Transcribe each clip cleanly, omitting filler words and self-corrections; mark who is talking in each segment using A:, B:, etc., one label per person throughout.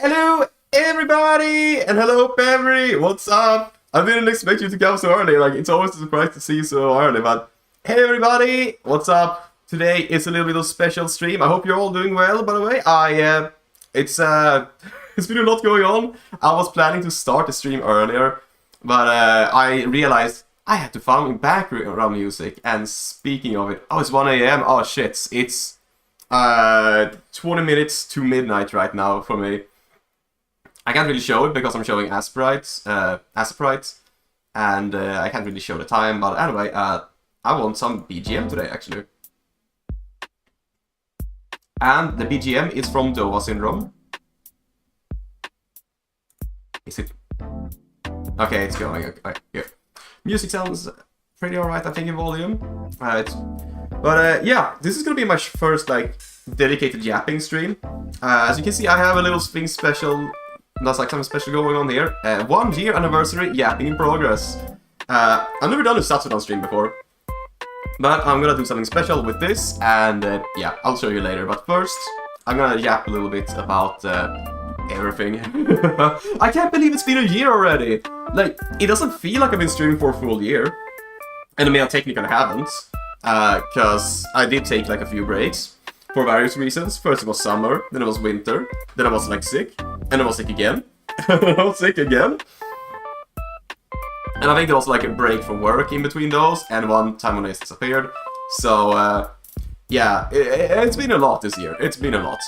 A: Hello, everybody, and hello, Pemry. What's up? I didn't expect you to come so early. Like, it's always a surprise to see you so early. But hey, everybody, what's up? Today is a little bit of a special stream. I hope you're all doing well. By the way, it's been a lot going on. I was planning to start the stream earlier, but I realized I had to find background music. And speaking of it, oh, it's 1 a.m. Oh shit, it's 20 minutes to midnight right now for me. I can't really show it because I'm showing Asprites, and I can't really show the time, but anyway, I want some BGM today, actually. And the BGM is from Dova Syndrome. Is it? Okay, it's going. Okay, yeah. Music sounds pretty alright, I think, in volume. Yeah, this is gonna be my first, like, dedicated yapping stream. As you can see, I have a little thing special. That's like something special going on here. 1 year anniversary yapping in progress. I've never done a Satsudan stream before, but I'm gonna do something special with this, and yeah, I'll show you later. But first, I'm gonna yap a little bit about everything. I can't believe it's been a year already. Like, it doesn't feel like I've been streaming for a full year. And I mean, I technically haven't, because I did take like a few breaks for various reasons. First it was summer, then it was winter, then I was like sick, and I was sick again, and I was sick again. And I think there was like a break from work in between those, and one time when I disappeared. So, yeah, it's been a lot this year. It's been a lot.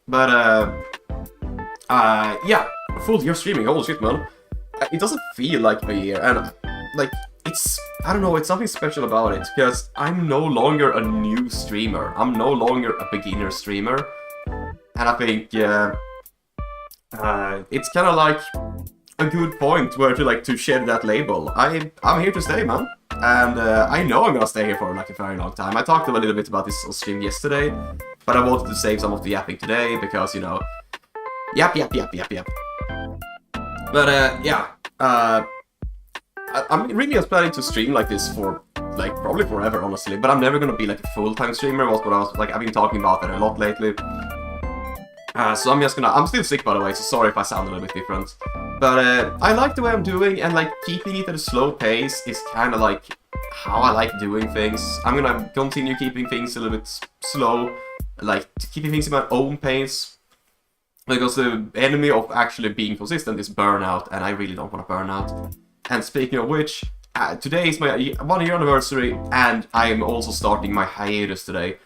A: But, yeah, a full year streaming, holy shit, man. It doesn't feel like a year, and, like, it's, I don't know, it's something special about it, because I'm no longer a new streamer. I'm no longer a beginner streamer. And I think, it's kind of like a good point where to shed that label. I'm here to stay, man. And I know I'm gonna stay here for like a very long time. I talked a little bit about this on stream yesterday, but I wanted to save some of the yapping today because, you know, yap. But yeah, I'm really just planning to stream like this for like probably forever, honestly. But I'm never gonna be like a full-time streamer. Was what I was like. I've been talking about that a lot lately. So I'm still sick, by the way, so sorry if I sound a little bit different. But I like the way I'm doing, and like keeping it at a slow pace is kind of like how I like doing things. I'm gonna continue keeping things a little bit slow, like keeping things at my own pace. Because the enemy of actually being consistent is burnout, and I really don't want to burn out. And speaking of which, today is my 1 year anniversary, and I'm also starting my hiatus today.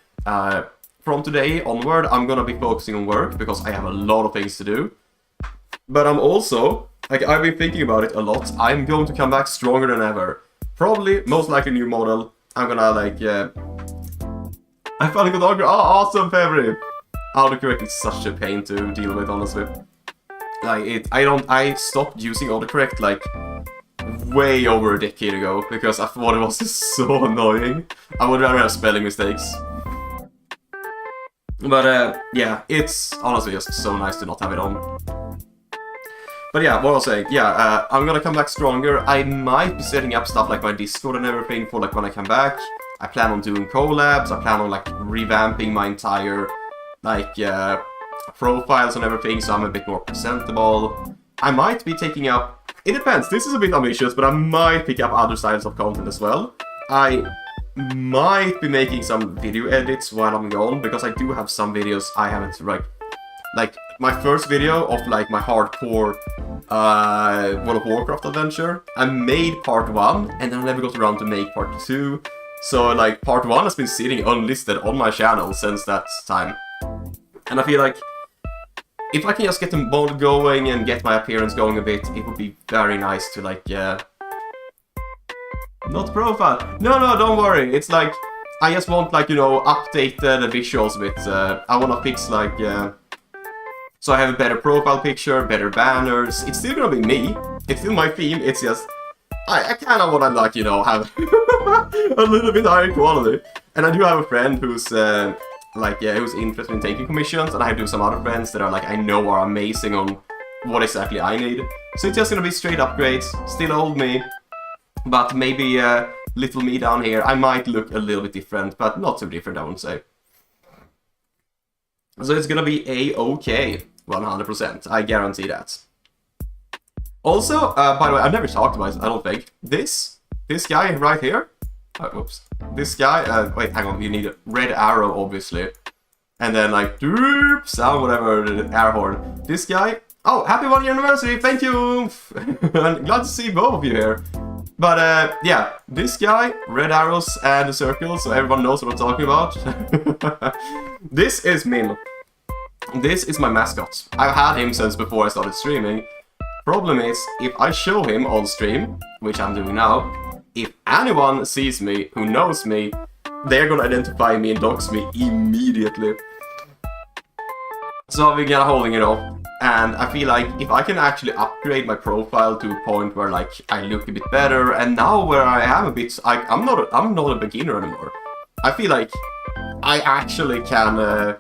A: From today onward, I'm gonna be focusing on work because I have a lot of things to do. But I'm also, like, I've been thinking about it a lot. I'm going to come back stronger than ever. Probably, most likely, new model. I'm gonna, like, I finally got autocorrect. Oh, awesome, February! Autocorrect is such a pain to deal with, honestly. Like, I stopped using autocorrect, like, way over a decade ago because I thought it was just so annoying. I would rather have spelling mistakes. But yeah, it's honestly just so nice to not have it on. But yeah, what I was saying, yeah, I'm gonna come back stronger. I might be setting up stuff like my Discord and everything for like when I come back. I plan on doing collabs, I plan on like revamping my entire like profiles and everything so I'm a bit more presentable. I might be taking up, it depends, this is a bit ambitious, but I might pick up other styles of content as well. I might be making some video edits while I'm gone, because I do have some videos I haven't, like my first video of like my hardcore World of Warcraft adventure, I made part 1 and then I never got around to make part 2. So like part 1 has been sitting unlisted on my channel since that time. And I feel like if I can just get the ball going and get my appearance going a bit, it would be very nice to like, not profile. No, don't worry. It's like, I just want like, you know, updated visuals a bit. I want to fix like, so I have a better profile picture, better banners. It's still gonna be me. It's still my theme. It's just, I kind of want to like, you know, have a little bit higher quality. And I do have a friend who's, like, yeah, who's interested in taking commissions, and I do some other friends that are like, I know are amazing on what exactly I need. So it's just gonna be straight upgrades, still old me, but maybe little me down here. I might look a little bit different, but not too different, I wouldn't say. So it's gonna be a-okay. 100%. I guarantee that. Also, by the way, I've never talked about it, I don't think. This guy right here. Oops. This guy, wait, hang on, you need a red arrow, obviously. And then, like, doop, sound, whatever, the air horn. This guy, oh, happy 1 year anniversary, thank you! I'm glad to see both of you here. But, yeah, this guy, red arrows and a circle, so everyone knows what I'm talking about. This is Mim. This is my mascot. I've had him since before I started streaming. Problem is, if I show him on stream, which I'm doing now, if anyone sees me who knows me, they're gonna identify me and dox me immediately. So I've been kinda holding it off, and I feel like if I can actually upgrade my profile to a point where like I look a bit better, and now where I am a bit, I'm not a beginner anymore. I feel like I actually can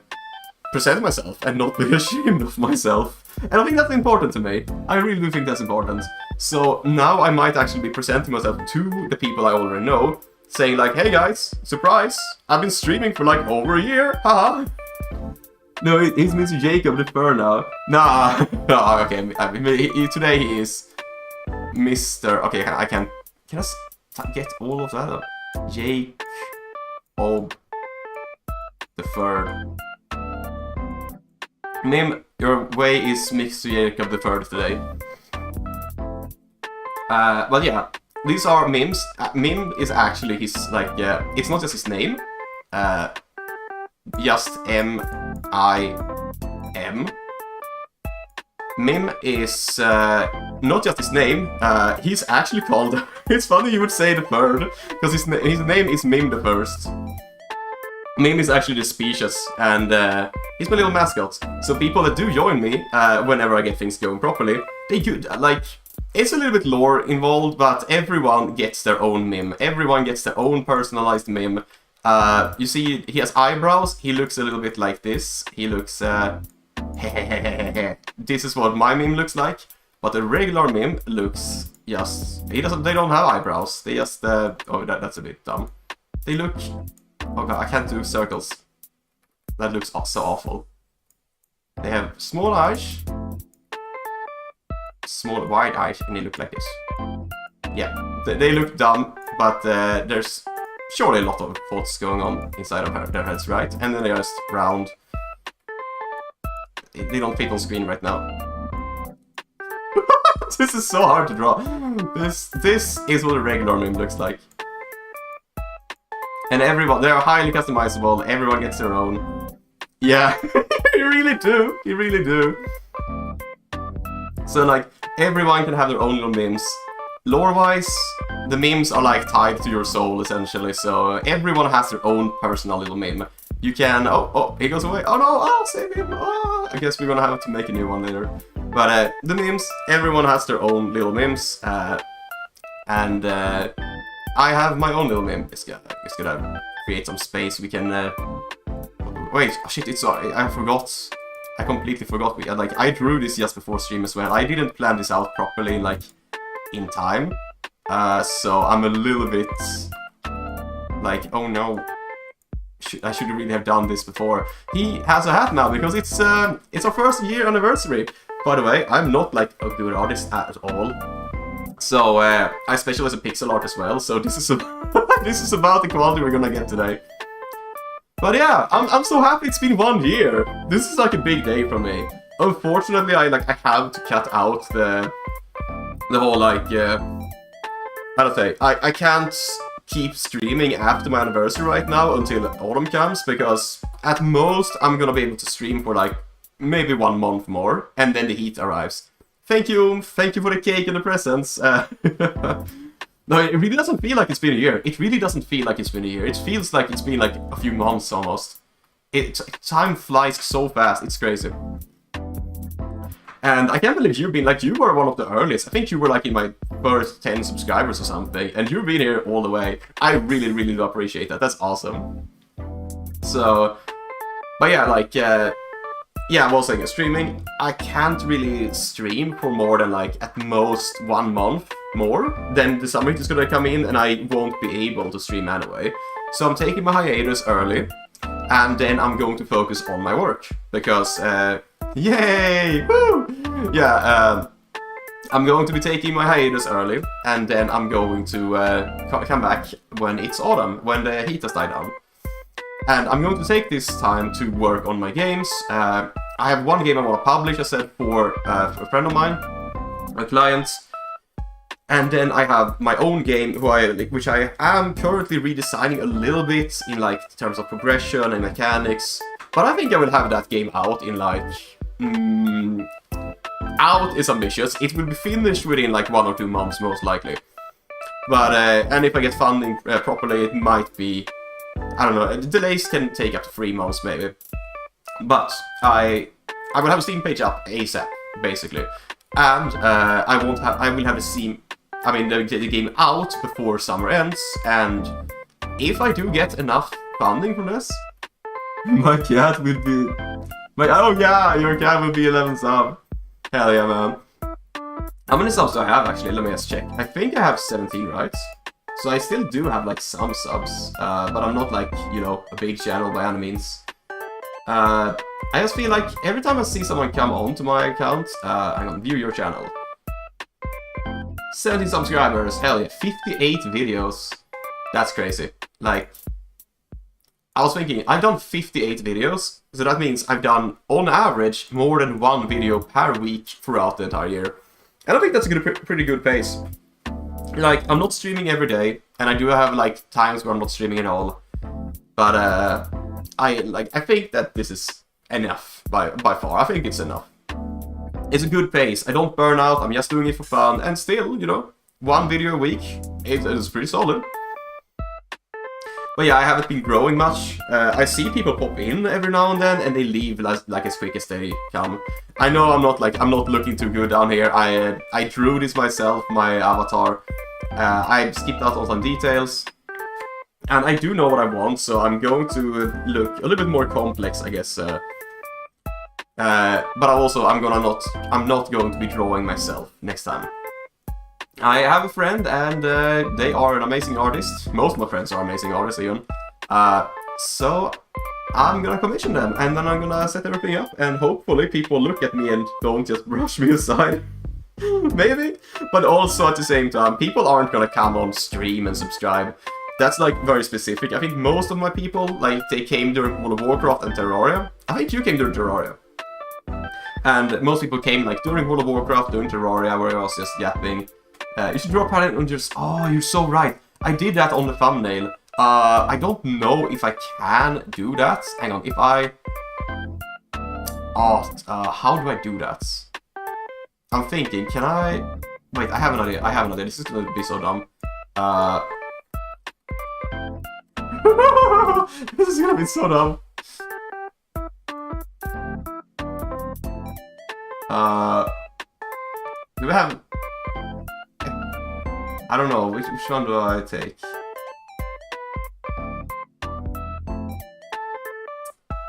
A: present myself and not be ashamed of myself. And I think that's important to me. I really do think that's important. So now I might actually be presenting myself to the people I already know, saying like, hey guys, surprise, I've been streaming for like over a year, haha. No, he's Mr. Jacob the Fur now. Nah, no, okay, today he is Mr. Okay, can I get all of that up? Jacob the Fur. Mim, your way is Mr. Jacob the Third today. But yeah, these are Mims. Mim is actually his, like, it's not just his name. Just M-I-M. Mim is not just his name, he's actually called, it's funny you would say the third, because his name is Mim the First. Mim is actually the species, and he's my little mascot. So people that do join me, whenever I get things going properly, they do, like, it's a little bit lore involved, but everyone gets their own Mim. Everyone gets their own personalized Mim. You see, he has eyebrows, he looks a little bit like this. He looks, this is what my Mim looks like. But a regular Mim looks just, they don't have eyebrows. They just, oh, that's a bit dumb. They look, oh god, I can't do circles. That looks so awful. They have small eyes, small wide eyes, and they look like this. Yeah, they look dumb, but there's surely a lot of thoughts going on inside of their heads, right? And then they're just round. They don't fit on screen right now. This is so hard to draw. This is what a regular Mim looks like. And everyone, they're highly customizable, everyone gets their own. Yeah, you really do, you really do. So like, everyone can have their own little Mims. Lore-wise, the Mims are like tied to your soul essentially, so everyone has their own personal little Mim. You can, oh, he goes away, oh no, oh, save him, oh. I guess we're gonna have to make a new one later. But the Mims, everyone has their own little Mims, and I have my own little Mim. It's gonna create some space. We can. Wait, oh shit! I forgot. I completely forgot. I drew this just before stream as well. I didn't plan this out properly, like in time. So I'm a little bit like, oh no. I should really have done this before. He has a hat now because it's our 1st year anniversary. By the way, I'm not like a good artist at all. So I specialize in pixel art as well, so this is this is about the quality we're gonna get today. But yeah, I'm so happy it's been 1 year. This is like a big day for me. Unfortunately, I have to cut out the whole like how to say, I can't keep streaming after my anniversary right now until autumn comes, because at most I'm gonna be able to stream for like maybe 1 month more, and then the heat arrives. Thank you for the cake and the presents. No, it really doesn't feel like it's been a year. It really doesn't feel like it's been a year. It feels like it's been like a few months almost. Time flies so fast, it's crazy. And I can't believe you've been, like, you were one of the earliest. I think you were like in my first 10 subscribers or something, and you've been here all the way. I really, really do appreciate that. That's awesome. So, but yeah, like, yeah, I was saying, streaming, I can't really stream for more than like at most 1 month more. Then the summer is gonna come in and I won't be able to stream anyway. So I'm taking my hiatus early, and then I'm going to focus on my work, because Yay! Woo! Yeah, I'm going to be taking my hiatus early, and then I'm going to come back when it's autumn, when the heat has died down. And I'm going to take this time to work on my games. I have one game I want to publish, I said, for a friend of mine, my clients. And then I have my own game, which I am currently redesigning a little bit in like terms of progression and mechanics. But I think I will have that game out in like... out is ambitious. It will be finished within like 1 or 2 months, most likely. But, and if I get funding properly, it might be... I don't know, delays can take up to 3 months maybe. But I will have a Steam page up ASAP, basically. And I will have the game out before summer ends. And if I do get enough funding from this, my cat will be... oh yeah, your cat will be 11 sub. Hell yeah, man. How many subs do I have, actually? Let me just check. I think I have 17, right? So I still do have, like, some subs. But I'm not, like, you know, a big channel by any means. I just feel like every time I see someone come onto my account, hang on, view your channel. 17 subscribers, hell yeah. 58 videos. That's crazy. Like, I was thinking, I've done 58 videos, so that means I've done, on average, more than 1 video per week throughout the entire year. And I think that's a pretty good pace. Like, I'm not streaming every day, and I do have, like, times where I'm not streaming at all. But, I think that this is enough, by far. I think it's enough. It's a good pace. I don't burn out, I'm just doing it for fun, and still, you know, 1 video a week, it is pretty solid. But yeah, I haven't been growing much. I see people pop in every now and then, and they leave like as quick as they come. I know I'm not looking too good down here. I drew this myself, my avatar. I skipped out on some details, and I do know what I want, so I'm going to look a little bit more complex, I guess. But I'm not going to be drawing myself next time. I have a friend, and they are an amazing artist. Most of my friends are amazing artists, even. So I'm gonna commission them, and then I'm gonna set everything up, and hopefully people look at me and don't just brush me aside. Maybe. But also at the same time, people aren't gonna come on stream and subscribe. That's like very specific. I think most of my people, like, they came during World of Warcraft and Terraria. I think you came during Terraria. And most people came like during World of Warcraft, during Terraria, where I was just yapping. You should draw a pattern on just... Oh, you're so right. I did that on the thumbnail. I don't know if I can do that. Hang on, if I... how do I do that? I'm thinking, can I... Wait, I have an idea. This is gonna be so dumb. This is gonna be so dumb. Do we have... I don't know, which one do I take?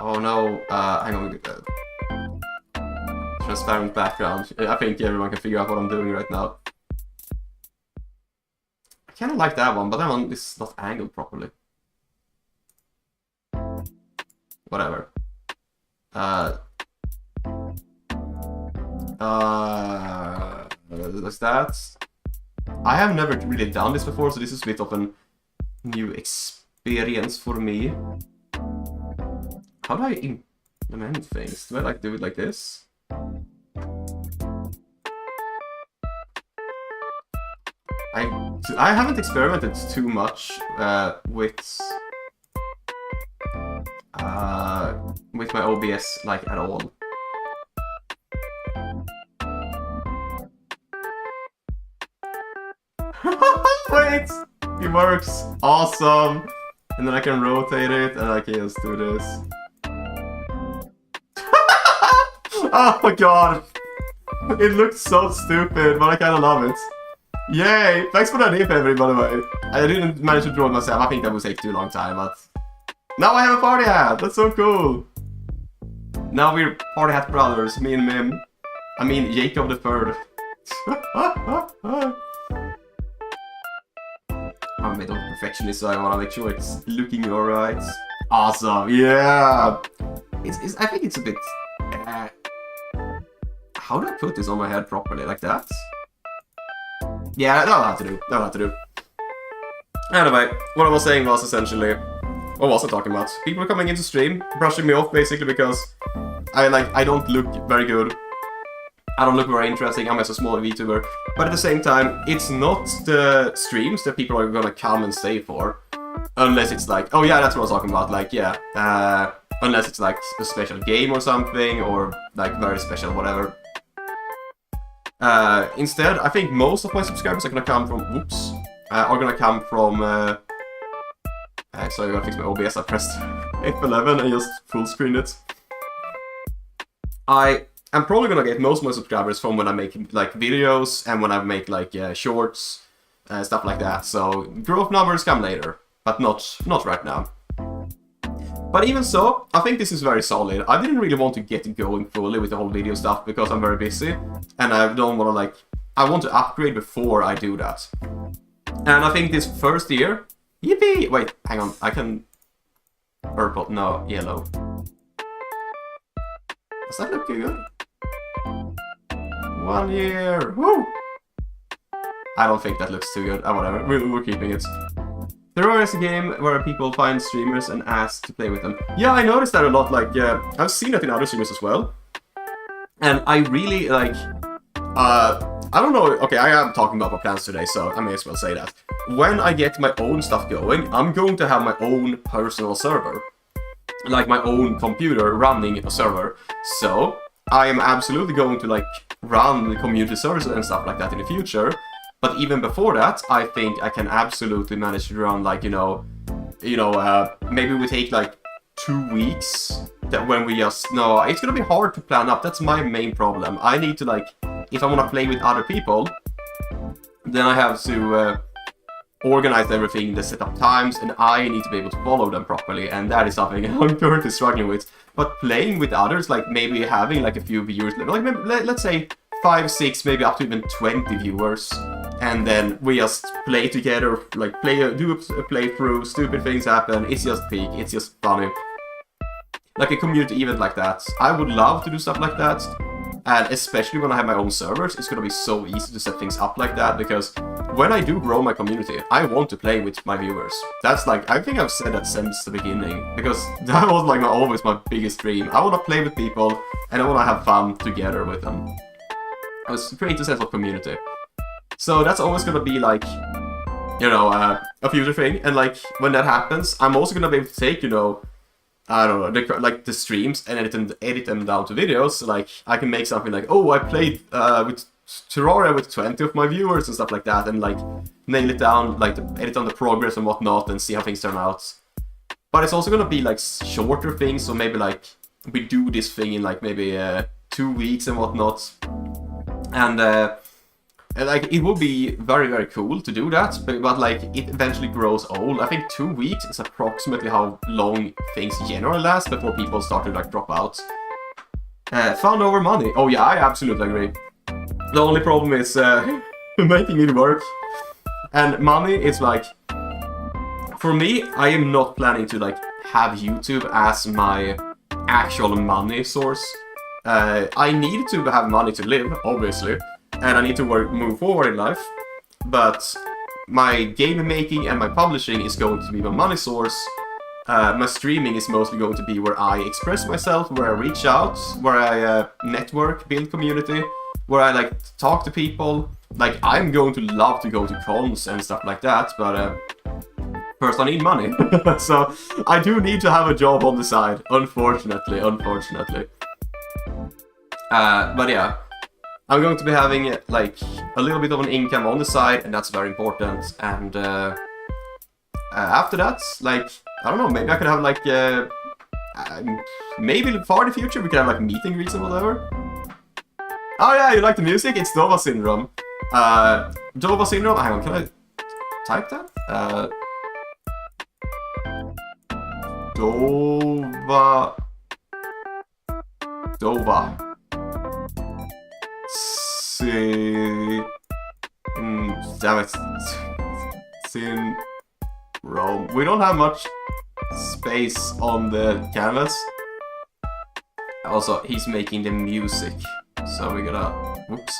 A: Oh no, hang on, we get that. Transparent background. I think everyone can figure out what I'm doing right now. I kinda like that one, but that one is not angled properly. Whatever. That's that. I have never really done this before, so this is a bit of a new experience for me. How do I implement things? Do I like do it like this? I haven't experimented too much with my OBS like at all. Wait! It works! Awesome! And then I can rotate it, and I can just do this. Oh my god! It looks so stupid, but I kinda love it. Yay! Thanks for the idea, Pebble, by the way. I didn't manage to draw it myself, I think that would take too long time, but... Now I have a party hat! That's so cool! Now we're party hat brothers, me and Mim. I mean, Jacob the Third. I'm a bit of a perfectionist, so I wanna make sure it's looking alright. Awesome, yeah! I think it's a bit... How do I put this on my head properly? Like that? Yeah, that'll have to do. That'll have to do. Anyway, what I was saying was essentially... What was I talking about? People are coming into stream, brushing me off basically because I don't look very good. I don't look very interesting, I'm just a small VTuber. But at the same time, it's not the streams that people are gonna come and stay for. Unless it's like, oh yeah, that's what I was talking about, like, yeah. Unless it's like a special game or something, or like very special whatever. Instead, I think most of my subscribers are gonna come from, are gonna come from, sorry, I gotta fix my OBS, I pressed F11 and just full screened it. I'm probably gonna get most of my subscribers from when I make like videos and when I make like shorts, stuff like that. So growth numbers come later, but not right now. But even so, I think this is very solid. I didn't really want to get going fully with the whole video stuff because I'm very busy and I don't want to like, I want to upgrade before I do that. And I think this first year, yippee! Wait, hang on, I can purple, no, yellow. Does that look good? 1 year, woo! I don't think that looks too good, whatever, we're keeping it. There is a game where people find streamers and ask to play with them. Yeah, I noticed that a lot, like, I've seen it in other streamers as well. And I really, like, I don't know, okay, I am talking about my plans today, so I may as well say that. When I get my own stuff going, I'm going to have my own personal server. Like my own computer running a server. So, I am absolutely going to, like, run the community servers and stuff like that in the future. But even before that, I think I can absolutely manage to run, like, maybe we take, like, 2 weeks that when we just... No, it's gonna be hard to plan up. That's my main problem. I need to, like, if I want to play with other people, then I have to organize everything, the setup times, and I need to be able to follow them properly, and that is something I'm currently struggling with. But playing with others, like, maybe having, like, a few viewers, like, maybe, let's say 5, 6, maybe up to even 20 viewers. And then we just play together, like do a playthrough, stupid things happen, it's just peak, it's just funny. Like a community event like that. I would love to do stuff like that. And especially when I have my own servers, it's gonna be so easy to set things up like that, because when I do grow my community, I want to play with my viewers. That's like, I think I've said that since the beginning, because that was like always my biggest dream. I wanna play with people, and I wanna have fun together with them. I was create a sense of community. So that's always gonna be like, a future thing, and like, when that happens, I'm also gonna be able to take, I don't know, like the streams and edit them down to videos. So like, I can make something like, oh, I played with Terraria with 20 of my viewers and stuff like that, and like, nail it down, like, edit on the progress and whatnot, and see how things turn out. But it's also gonna be like shorter things, so maybe like, we do this thing in like, maybe 2 weeks and whatnot. And like, it would be very, very cool to do that, but like, it eventually grows old. I think 2 weeks is approximately how long things generally last before people start to like drop out. Fun over money. Oh yeah, I absolutely agree. The only problem is making it work. And money is like, for me, I am not planning to like have YouTube as my actual money source. I need to have money to live, obviously. And I need to move forward in life, but my game making and my publishing is going to be my money source. My streaming is mostly going to be where I express myself, where I reach out, where I network, build community, where I like talk to people. Like, I'm going to love to go to cons and stuff like that, but first I need money. So I do need to have a job on the side, unfortunately. But yeah. I'm going to be having, like, a little bit of an income on the side, and that's very important. And after that, like, I don't know, maybe I could have, like, maybe far in the future we could have, like, meet and greets and whatever. Oh yeah, you like the music? It's Dova Syndrome. Dova Syndrome, hang on, can I type that? Dova. Damn it. Syndrome. We don't have much space on the canvas. Also, he's making the music, So we're gonna, whoops,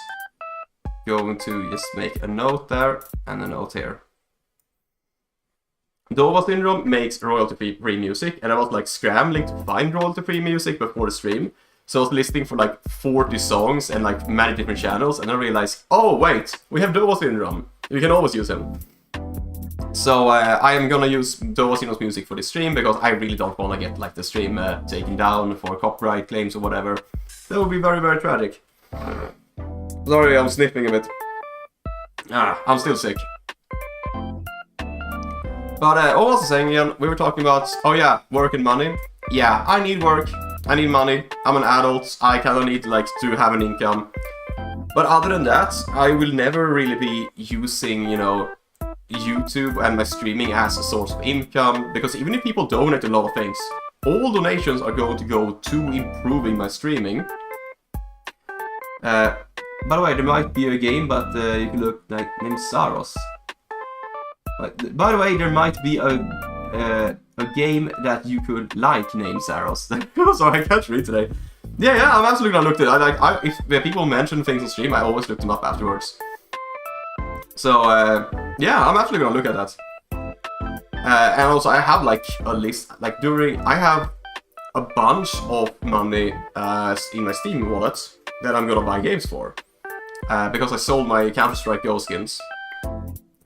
A: going to just make a note there and a note here. Voras Syndrome makes royalty-free music, and I was like scrambling to find royalty-free music before the stream. So I was listening for like 40 songs and like many different channels, and I realized, oh wait, we have Voras Syndrome. You can always use him. So I am gonna use Voras Syndrome's music for this stream because I really don't want to get like the stream taken down for copyright claims or whatever. That would be very, very tragic. Sorry, I'm sniffing a bit. I'm still sick. But what was I saying again? We were talking about, oh yeah, work and money. Yeah, I need work. I need money. I'm an adult. I kind of need like to have an income. But other than that, I will never really be using, you know, YouTube and my streaming as a source of income, because even if people donate a lot of things, all donations are going to go to improving my streaming. By the way, there might be a game, but you can look like named Saros. By the way, there might be a game that you could like named Saros. Sorry, I can't read today. Yeah, I'm absolutely gonna look at it. If people mention things on stream, I always look them up afterwards. So, yeah, I'm actually gonna look at that. And also, I have like a list, like I have a bunch of money in my Steam wallet that I'm gonna buy games for. Because I sold my Counter-Strike Go skins.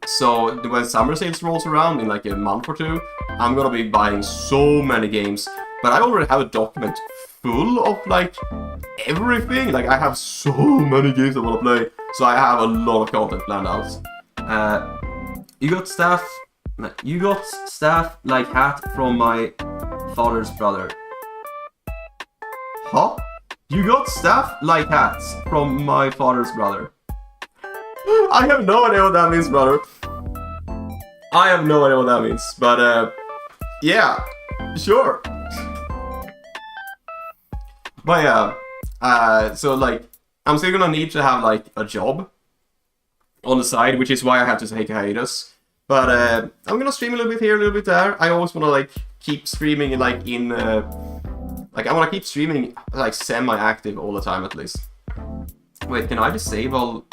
A: So, when summer sales rolls around in like a month or two, I'm gonna be buying so many games. But I already have a document full of like everything. Like, I have so many games I wanna play. So I have a lot of content planned out. You got staff like hat from my father's brother. Huh? You got staff like hats from my father's brother. I have no idea what that means, brother. I have no idea what that means, but yeah, sure. But yeah, so like, I'm still gonna need to have like a job on the side, which is why I have to take a hiatus. But I'm gonna stream a little bit here, a little bit there. I always wanna like keep streaming like in like I wanna keep streaming like semi-active all the time at least. Wait, can I disable?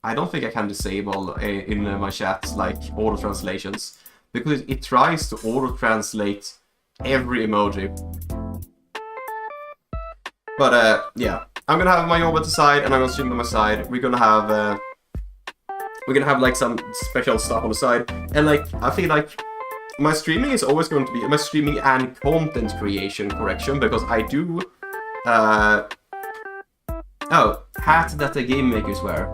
A: I don't think I can disable in my chats like auto translations, because it tries to auto translate every emoji. But yeah, I'm gonna have my job at the side, and I'm gonna stream on my side. We're gonna have like some special stuff on the side, and like I feel like my streaming is always going to be my streaming and content creation correction, because I do oh, hat that the game makers wear.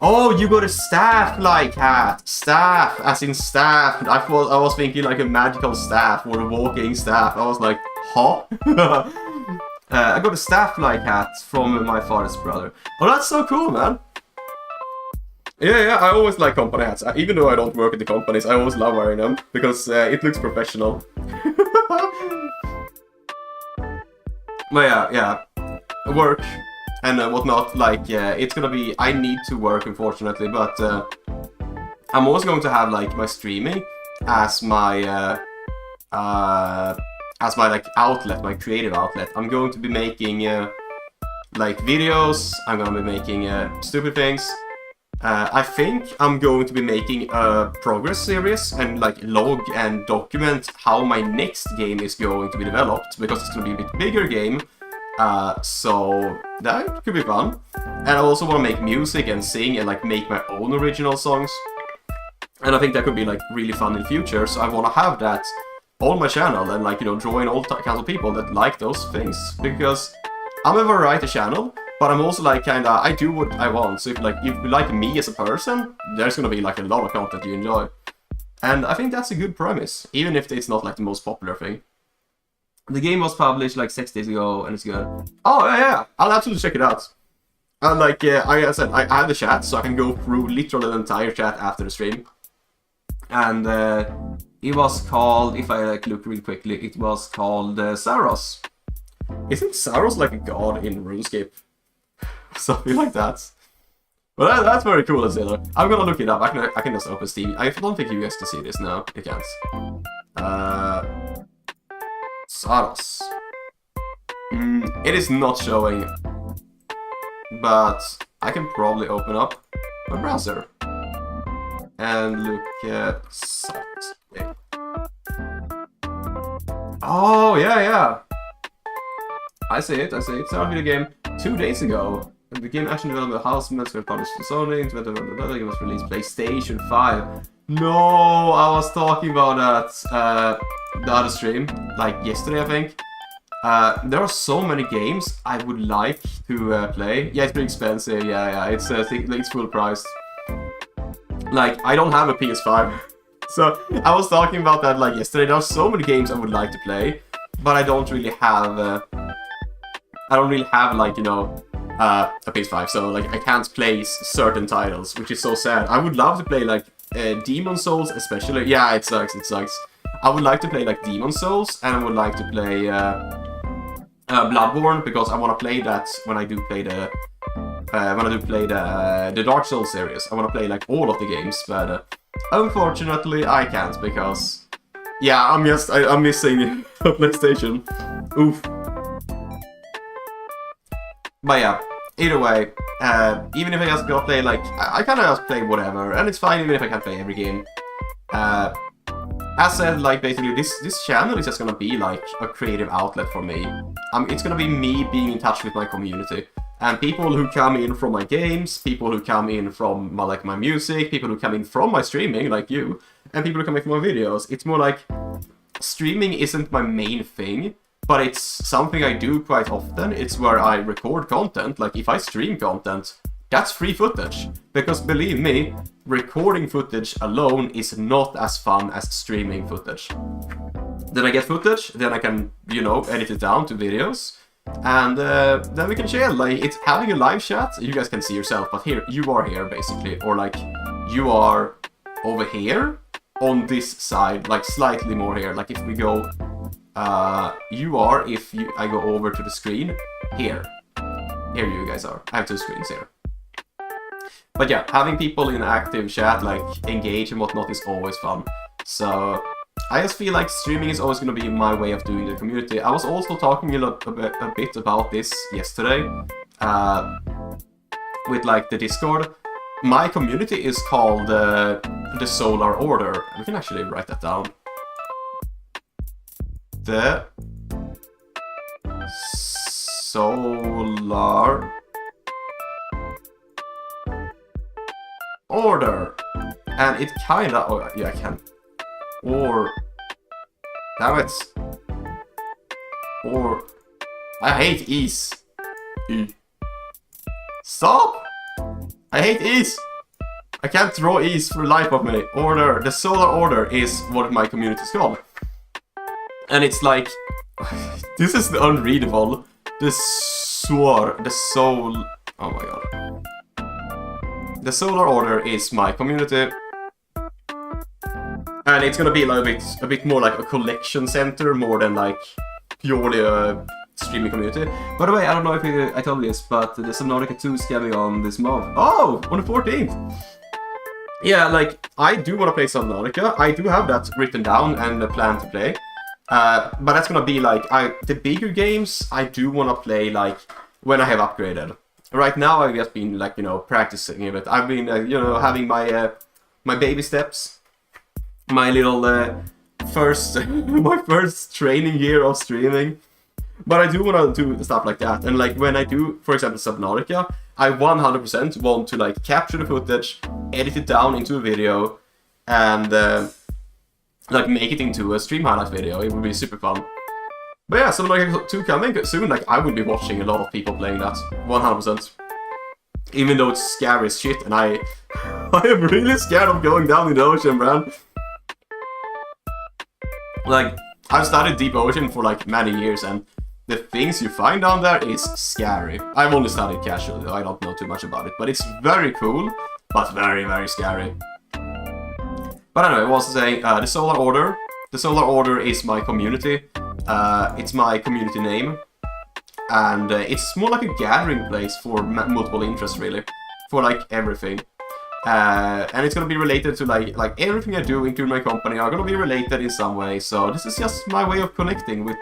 A: Oh, you got a staff-like hat. Staff, as in staff. I was thinking like a magical staff or a walking staff. I was like, huh? I got a staff-like hat from my father's brother. Oh, that's so cool, man. Yeah, I always like company hats. Even though I don't work at the companies, I always love wearing them, because it looks professional. But yeah. Work and whatnot, like, it's gonna be, I need to work, unfortunately, but I'm also going to have, like, my streaming as my like, outlet, my creative outlet. I'm going to be making, like, videos, I'm gonna be making stupid things. I think I'm going to be making a progress series and, like, log and document how my next game is going to be developed, because it's gonna be a bit bigger game. So that could be fun. And I also want to make music and sing and like make my own original songs. And I think that could be like really fun in the future. So I want to have that on my channel and like, you know, join all kinds of people that like those things. Because I'm a variety channel, but I'm also like kinda, I do what I want. So if you like me as a person, there's gonna be like a lot of content you enjoy. And I think that's a good premise, even if it's not like the most popular thing. The game was published like 6 days ago, and it's good. Oh, yeah, I'll absolutely check it out. And like, I said, I have the chat, so I can go through literally the entire chat after the stream. And it was called, if I like look really quickly, it was called Saros. Isn't Saros like a god in RuneScape? Something like that. But that's very cool, Azilla. I'm gonna look it up. I can just open Steam. I don't think you guys can see this now. You can't. Saros. It is not showing, but I can probably open up my browser and look at sites. Yeah. Oh, yeah. I see it. Started the game 2 days ago. The game action development house was published to Sony. The game was released PlayStation 5. No, I was talking about that the other stream, like yesterday, I think. There are so many games I would like to play. Yeah, it's pretty expensive. Yeah, it's full priced. Like, I don't have a PS5, so I was talking about that like yesterday. There are so many games I would like to play, but I don't really have. Like, you know, a PS5, so like I can't play certain titles, which is so sad. I would love to play like Demon Souls, especially. Yeah, it sucks. I would like to play like Demon Souls, and I would like to play Bloodborne, because I want to play that when I do play the Dark Souls series. I want to play like all of the games, but unfortunately I can't, because yeah, I'm missing a PlayStation. Oof. But yeah, either way, even if I just gonna play like, I kind of just play whatever, and it's fine even if I can't play every game. As said, like, basically this channel is just gonna be like a creative outlet for me. It's gonna be me being in touch with my community, and people who come in from my games, people who come in from my music, people who come in from my streaming, like you, and people who come in from my videos. It's more like, streaming isn't my main thing, but it's something I do quite often. It's where I record content. Like, if I stream content, that's free footage. Because believe me, recording footage alone is not as fun as streaming footage. Then I get footage, then I can, you know, edit it down to videos, and then we can chill. Like, it's having a live chat. You guys can see yourself, but here, you are here, basically. Or, like, you are over here on this side, like, slightly more here. Like, if we go... I go over to the screen, here you guys are. I have 2 screens here. But yeah, having people in active chat, like, engage and whatnot, is always fun. So I just feel like streaming is always going to be my way of doing the community. I was also talking a bit about this yesterday with like the Discord. My community is called the Solar Order. We can actually write that down. The Solar Order. And it kinda... Oh, yeah, I can. Or... Damn it. Or... I hate E's. E. Stop! I hate E's! I can't draw E's for the life of me. Order. The Solar Order is what my community is called. And it's like... This is unreadable. The Soul... Oh my god. The Solar Order is my community. And it's gonna be a bit more like a collection center, more than like purely a streaming community. By the way, I don't know if I told you this, but the Subnautica 2 is coming on this month. Oh! On the 14th! Yeah, like, I do want to play Subnautica. I do have that written down and a plan to play. But that's gonna be like, the bigger games, I do want to play like when I have upgraded. Right now, I've just been like, you know, practicing a bit. I've been, you know, having my my baby steps, my little first my first training year of streaming. But I do want to do stuff like that. And like when I do, for example, Subnautica, I 100% want to like capture the footage, edit it down into a video, and like make it into a stream highlight video. It would be super fun. But yeah, Subnautica 2 coming soon. Like, I would be watching a lot of people playing that, 100%. Even though it's scary as shit, and I am really scared of going down in the ocean, man. Like, I've studied deep ocean for like many years, and the things you find down there is scary. I've only studied casually, though I don't know too much about it, but it's very cool, but very, very scary. But anyway, I was saying, the Solar Order. The Solar Order is my community. It's my community name. And it's more like a gathering place for multiple interests, really. For like everything. And it's gonna be related to like everything I do, including my company, are gonna be related in some way. So this is just my way of connecting with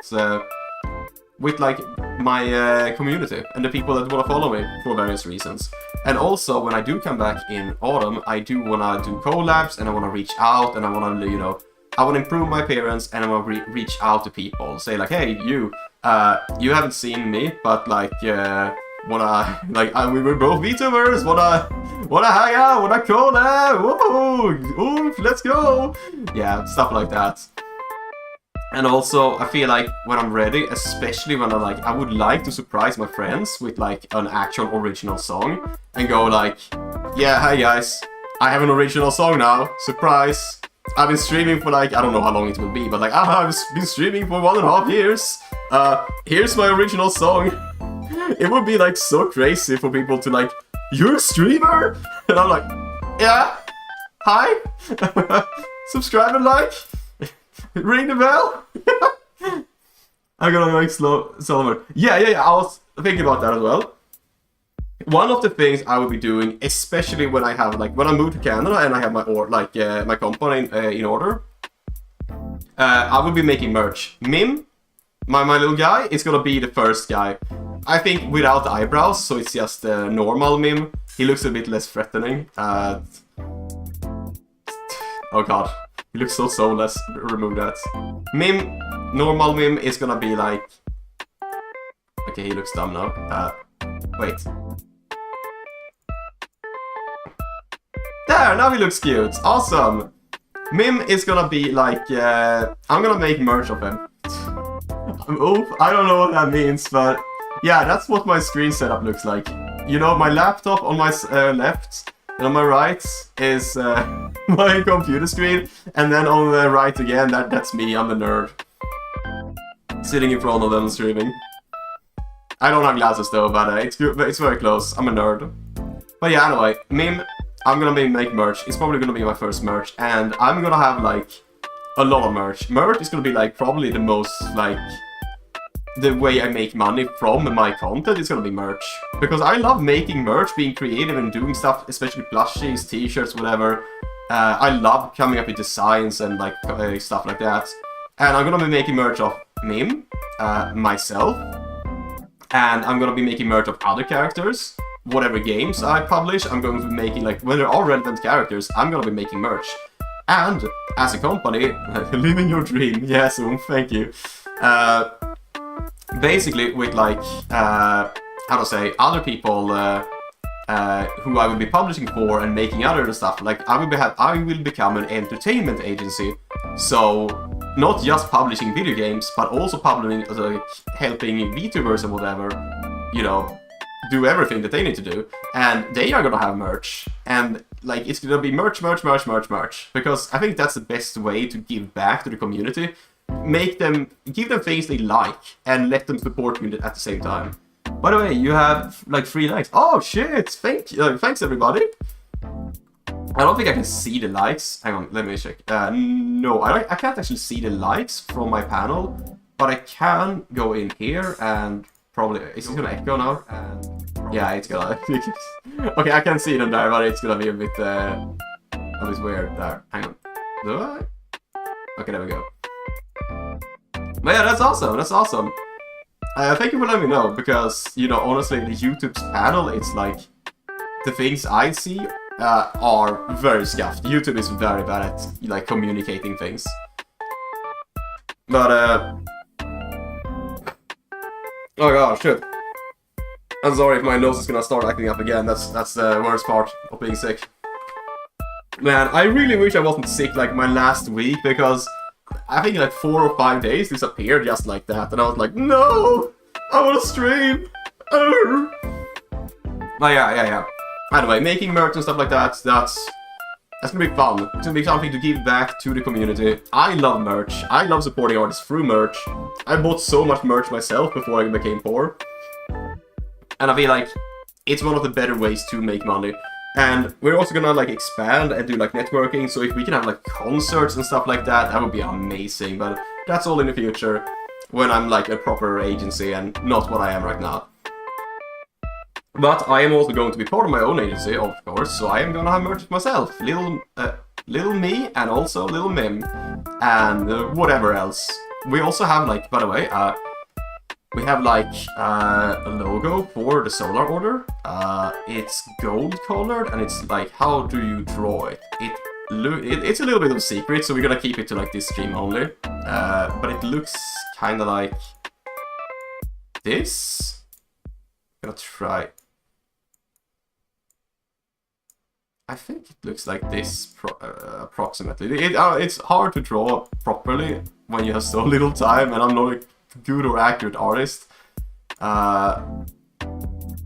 A: with like my community and the people that want to follow me for various reasons. And also, when I do come back in autumn, I do want to do collabs, and I want to reach out, and I want to, you know, I want to improve my appearance, and I want to reach out to people, say like, hey, you haven't seen me, but like, we were both VTubers, wanna hang out, wanna collab, woo, let's go, yeah, stuff like that. And also, I feel like when I'm ready, especially when I would like to surprise my friends with like an actual original song and go like, yeah, hi guys, I have an original song now, surprise. I've been streaming for like, I don't know how long it will be, but like, I've been streaming for 1.5 years. Here's my original song. It would be like so crazy for people to like, you're a streamer? And I'm like, yeah, hi, subscribe and like. Ring the bell? I'm gonna make slower. Yeah, I was thinking about that as well. One of the things I will be doing, especially when I have when I move to Canada and I have my company in order, I will be making merch. Mim, my little guy, is gonna be the first guy. I think without the eyebrows, so it's just a normal Mim. He looks a bit less threatening. Oh god. He looks so soulless. Remove that. Mim, normal Mim is gonna be like... Okay, he looks dumb now. Wait. There, now he looks cute. Awesome. Mim is gonna be like... I'm gonna make merch of him. Oof, I don't know what that means, but... Yeah, that's what my screen setup looks like. You know, my laptop on my left... And on my right is my computer screen, and then on the right again, that's me, I'm the nerd. Sitting in front of them streaming. I don't have glasses though, but it's very close, I'm a nerd. But yeah, anyway, Mim, I'm gonna make merch, it's probably gonna be my first merch, and I'm gonna have like a lot of merch. Merch is gonna be like probably the most the way I make money from my content is gonna be merch. Because I love making merch, being creative and doing stuff, especially plushies, t-shirts, whatever. I love coming up with designs and like stuff like that. And I'm gonna be making merch of Mim, myself, and I'm gonna be making merch of other characters. Whatever games I publish, I'm going to be making, like, when there are relevant characters, I'm gonna be making merch. And as a company, living your dream, yes, thank you. Basically, with like, how to say, other people who I will be publishing for and making other stuff, like I will become an entertainment agency. So not just publishing video games, but also publishing, helping VTubers and whatever, you know, do everything that they need to do. And they are gonna have merch, and like it's gonna be merch, because I think that's the best way to give back to the community. Give them things they like, and let them support you at the same time. By the way, you have like 3 likes. Oh shit! Thanks everybody. I don't think I can see the likes. Hang on, let me check. No, I can't actually see the likes from my panel, but I can go in here and probably... Is it gonna echo now? Yeah, it's gonna... Okay, I can see them there, but it's gonna be a bit weird there. Hang on. Do I? Okay, there we go. But yeah, that's awesome. Thank you for letting me know, because, you know, honestly, the YouTube's panel, it's like, the things I see are very scuffed. YouTube is very bad at, like, communicating things. But, oh god, shit. I'm sorry if my nose is gonna start acting up again, that's the worst part of being sick. Man, I really wish I wasn't sick like my last week, because I think like 4 or 5 days disappeared just like that, and I was like, no! I wanna stream! Oh yeah. Anyway, making merch and stuff like that, that's gonna be fun. It's gonna be something to give back to the community. I love merch. I love supporting artists through merch. I bought so much merch myself before I became poor. And I feel like it's one of the better ways to make money. And we're also gonna like expand and do like networking, so if we can have like concerts and stuff like that, that would be amazing. But that's all in the future, when I'm like a proper agency and not what I am right now. But I am also going to be part of my own agency, of course, so I am gonna have merch myself. Little me and also little Mim and whatever else. We also have like, by the way, we have like a logo for the Solar Order. It's gold colored, and it's like, how do you draw it? It's a little bit of a secret, so we're gonna keep it to like this stream only. But it looks kind of like this. I'm gonna try. I think it looks like this approximately. It's hard to draw properly when you have so little time, and I'm not a good or accurate artist. But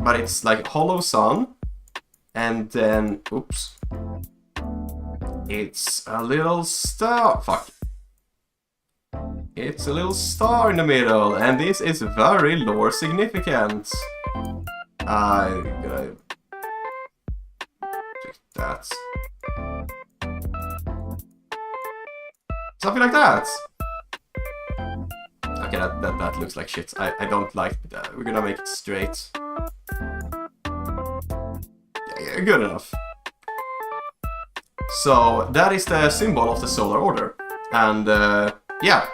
A: it's like hollow sun, and then, oops. It's a little star. Fuck. It's a little star in the middle, and this is very lore significant. I'm gonna check that. Something like that. Okay, that looks like shit. I don't like that. We're gonna make it straight. Yeah, good enough. So that is the symbol of the Solar Order, and yeah,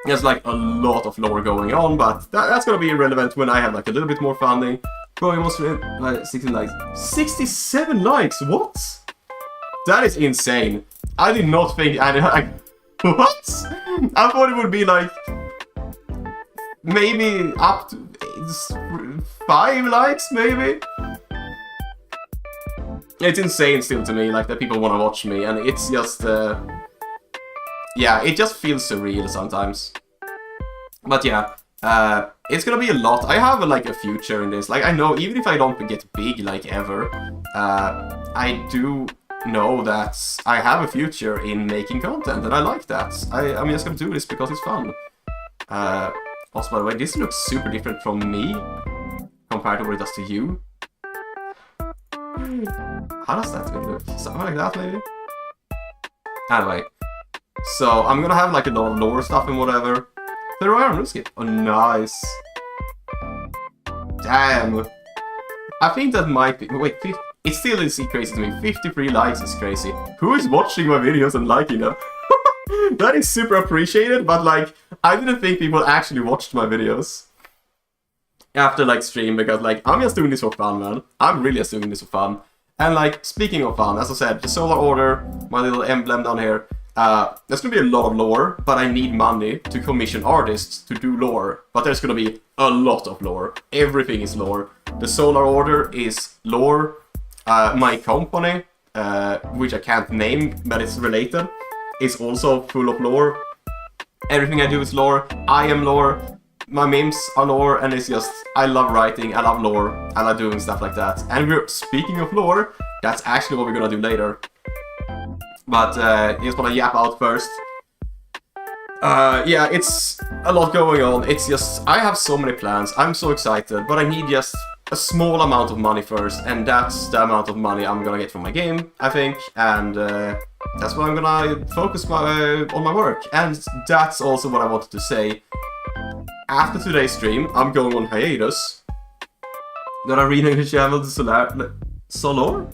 A: there's like a lot of lore going on, but that's gonna be irrelevant when I have like a little bit more funding. Bro, you must like 16 likes, 67 likes. What? That is insane. I did not think what? I thought it would be like maybe up to 5 likes, maybe. It's insane still to me, like, that people want to watch me, and it's just, yeah, it just feels surreal sometimes. But yeah, it's gonna be a lot. I have, like, a future in this. Like, I know, even if I don't get big, like, ever, I do know that I have a future in making content, and I like that. I'm just gonna do this because it's fun. Also, by the way, this looks super different from me, compared to what it does to you. How does that look? Something like that, maybe? Anyway. So, I'm gonna have like a lot of lore stuff and whatever. The Royal Runescape. Oh, nice. Damn. I think that might be... Wait, it still is crazy to me. 53 likes is crazy. Who is watching my videos and liking them? That is super appreciated, but like, I didn't think people actually watched my videos after like stream, because like, I'm just doing this for fun, man. I'm really just doing this for fun. And like, speaking of fun, as I said, the Solar Order, my little emblem down here, there's gonna be a lot of lore, but I need money to commission artists to do lore. But there's gonna be a lot of lore. Everything is lore. The Solar Order is lore. My company, which I can't name, but it's related, is also full of lore. Everything I do is lore. I am lore. My memes are lore, and it's just, I love writing, I love lore, I love doing stuff like that. And speaking of lore, that's actually what we're gonna do later. But just wanna yap out first. Yeah, it's a lot going on. It's just, I have so many plans, I'm so excited, but I need just a small amount of money first, and that's the amount of money I'm gonna get from my game, I think, and that's what I'm gonna focus on my work. And that's also what I wanted to say. After today's stream, I'm going on hiatus. Then I rename the channel to Solar?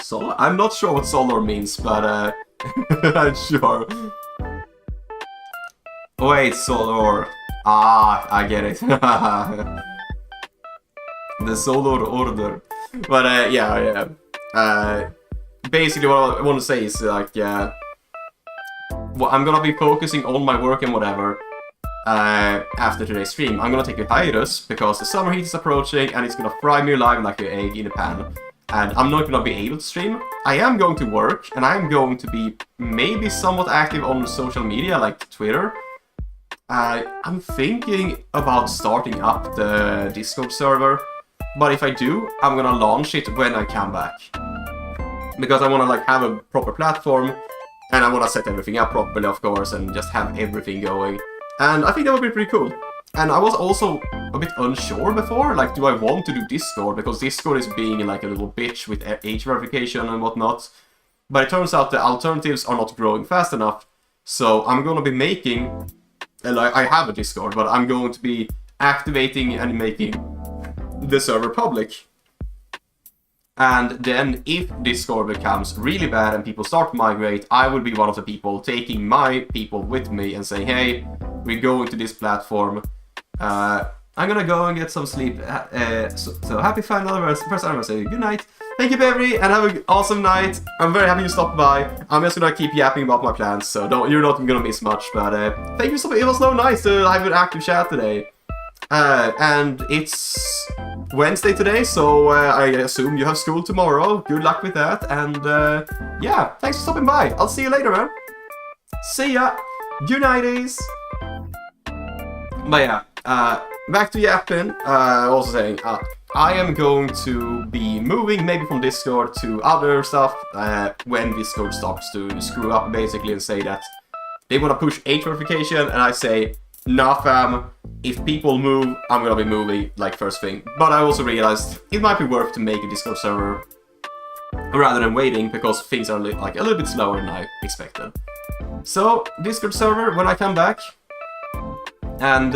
A: Solar? I'm not sure what Solar means, but I'm sure. Wait, Solar. Ah, I get it. The Solar Order. But yeah. Basically what I want to say is like, well, I'm gonna be focusing on my work and whatever. After today's stream, I'm gonna take a hiatus because the summer heat is approaching and it's gonna fry me alive like an egg in a pan. And I'm not gonna be able to stream. I am going to work, and I'm going to be maybe somewhat active on social media like Twitter. I'm thinking about starting up the Discord server, but if I do, I'm gonna launch it when I come back. Because I wanna like have a proper platform, and I wanna set everything up properly, of course, and just have everything going. And I think that would be pretty cool. And I was also a bit unsure before, like, do I want to do Discord? Because Discord is being like a little bitch with age verification and whatnot. But it turns out the alternatives are not growing fast enough. So I'm gonna be making, I have a Discord, but I'm going to be activating and making the server public. And then if Discord becomes really bad and people start to migrate, I will be one of the people taking my people with me and saying, hey, we're going to this platform. I'm gonna go and get some sleep. So happy first anniversary. Good night. Thank you, Beverly, and have an awesome night. I'm very happy you stopped by. I'm just gonna keep yapping about my plans, so you're not gonna miss much. But thank you so much. It was so nice to have an active chat today. And it's Wednesday today, so I assume you have school tomorrow. Good luck with that. And yeah, thanks for stopping by. I'll see you later, man. See ya. Good nighties. But yeah, back to yapping. Also saying, I am going to be moving maybe from Discord to other stuff when Discord starts to screw up basically and say that they want to push age verification, and I say, nah fam, if people move, I'm gonna be moving like first thing. But I also realized it might be worth to make a Discord server rather than waiting, because things are like a little bit slower than I expected. So, Discord server when I come back. And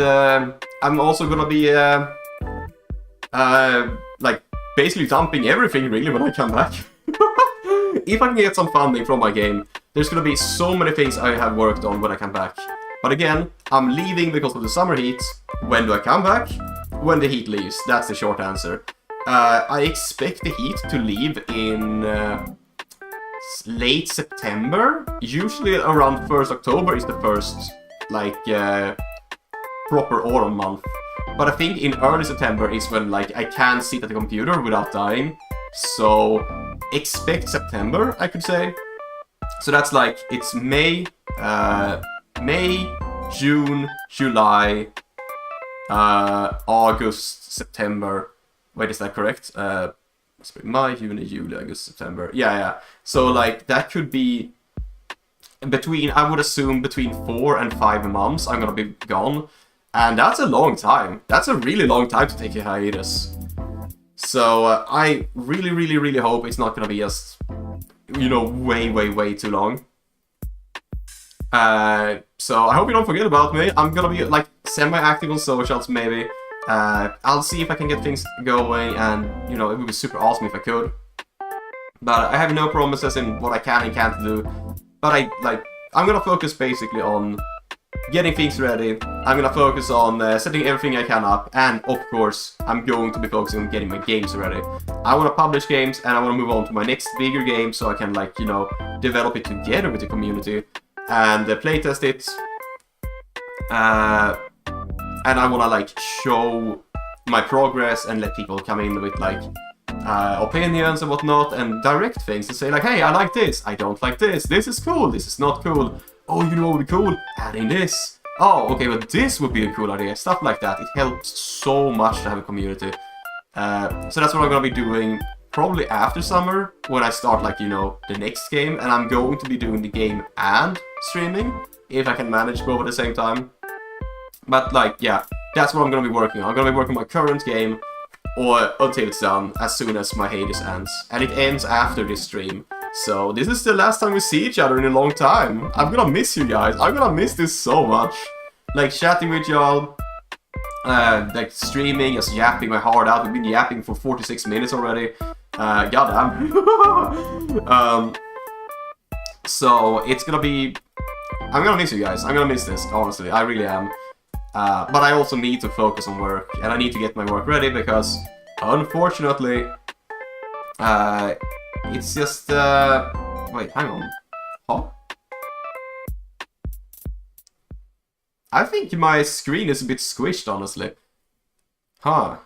A: I'm also gonna be like basically dumping everything really when I come back. If I can get some funding from my game, there's gonna be so many things I have worked on when I come back. But again, I'm leaving because of the summer heat. When do I come back? When the heat leaves. That's the short answer. I expect the heat to leave in late September. Usually around 1st October is the first like proper autumn month. But I think in early September is when like I can sit at the computer without dying. So expect September, I could say. So that's like, it's May, June, July, August, September. Wait, is that correct? May, June, July, August, September. Yeah. So like that could be between, I would assume between 4 and 5 months I'm gonna be gone. And that's a long time. That's a really long time to take a hiatus. So I really hope it's not gonna be just, you know, way too long. So I hope you don't forget about me. I'm gonna be like semi-active on socials maybe. I'll see if I can get things going, and you know, it would be super awesome if I could. But I have no promises in what I can and can't do. But I'm gonna focus basically on getting things ready. I'm gonna focus on setting everything I can up, and of course I'm going to be focusing on getting my games ready. I want to publish games, and I want to move on to my next bigger game so I can, like, you know, develop it together with the community and playtest it. And I want to like show my progress and let people come in with like opinions and whatnot, and direct things and say like, hey, I like this, I don't like this, this is cool, this is not cool. Oh, you know what would be cool? Adding this. Oh, okay, but this would be a cool idea. Stuff like that. It helps so much to have a community. So that's what I'm gonna be doing probably after summer, when I start, like, you know, the next game. And I'm going to be doing the game and streaming, if I can manage both at the same time. But, like, yeah, that's what I'm gonna be working on. I'm gonna be working on my current game, or until it's done, as soon as my Hades ends. And it ends after this stream. So this is the last time we see each other in a long time. I'm gonna miss you guys. I'm gonna miss this so much. Like chatting with y'all, like streaming, just yapping my heart out. We've been yapping for 46 minutes already. Goddamn. So it's gonna be, I'm gonna miss you guys. I'm gonna miss this, honestly. I really am. But I also need to focus on work, and I need to get my work ready because, unfortunately, it's just, wait, hang on. Huh? I think my screen is a bit squished, honestly. Huh.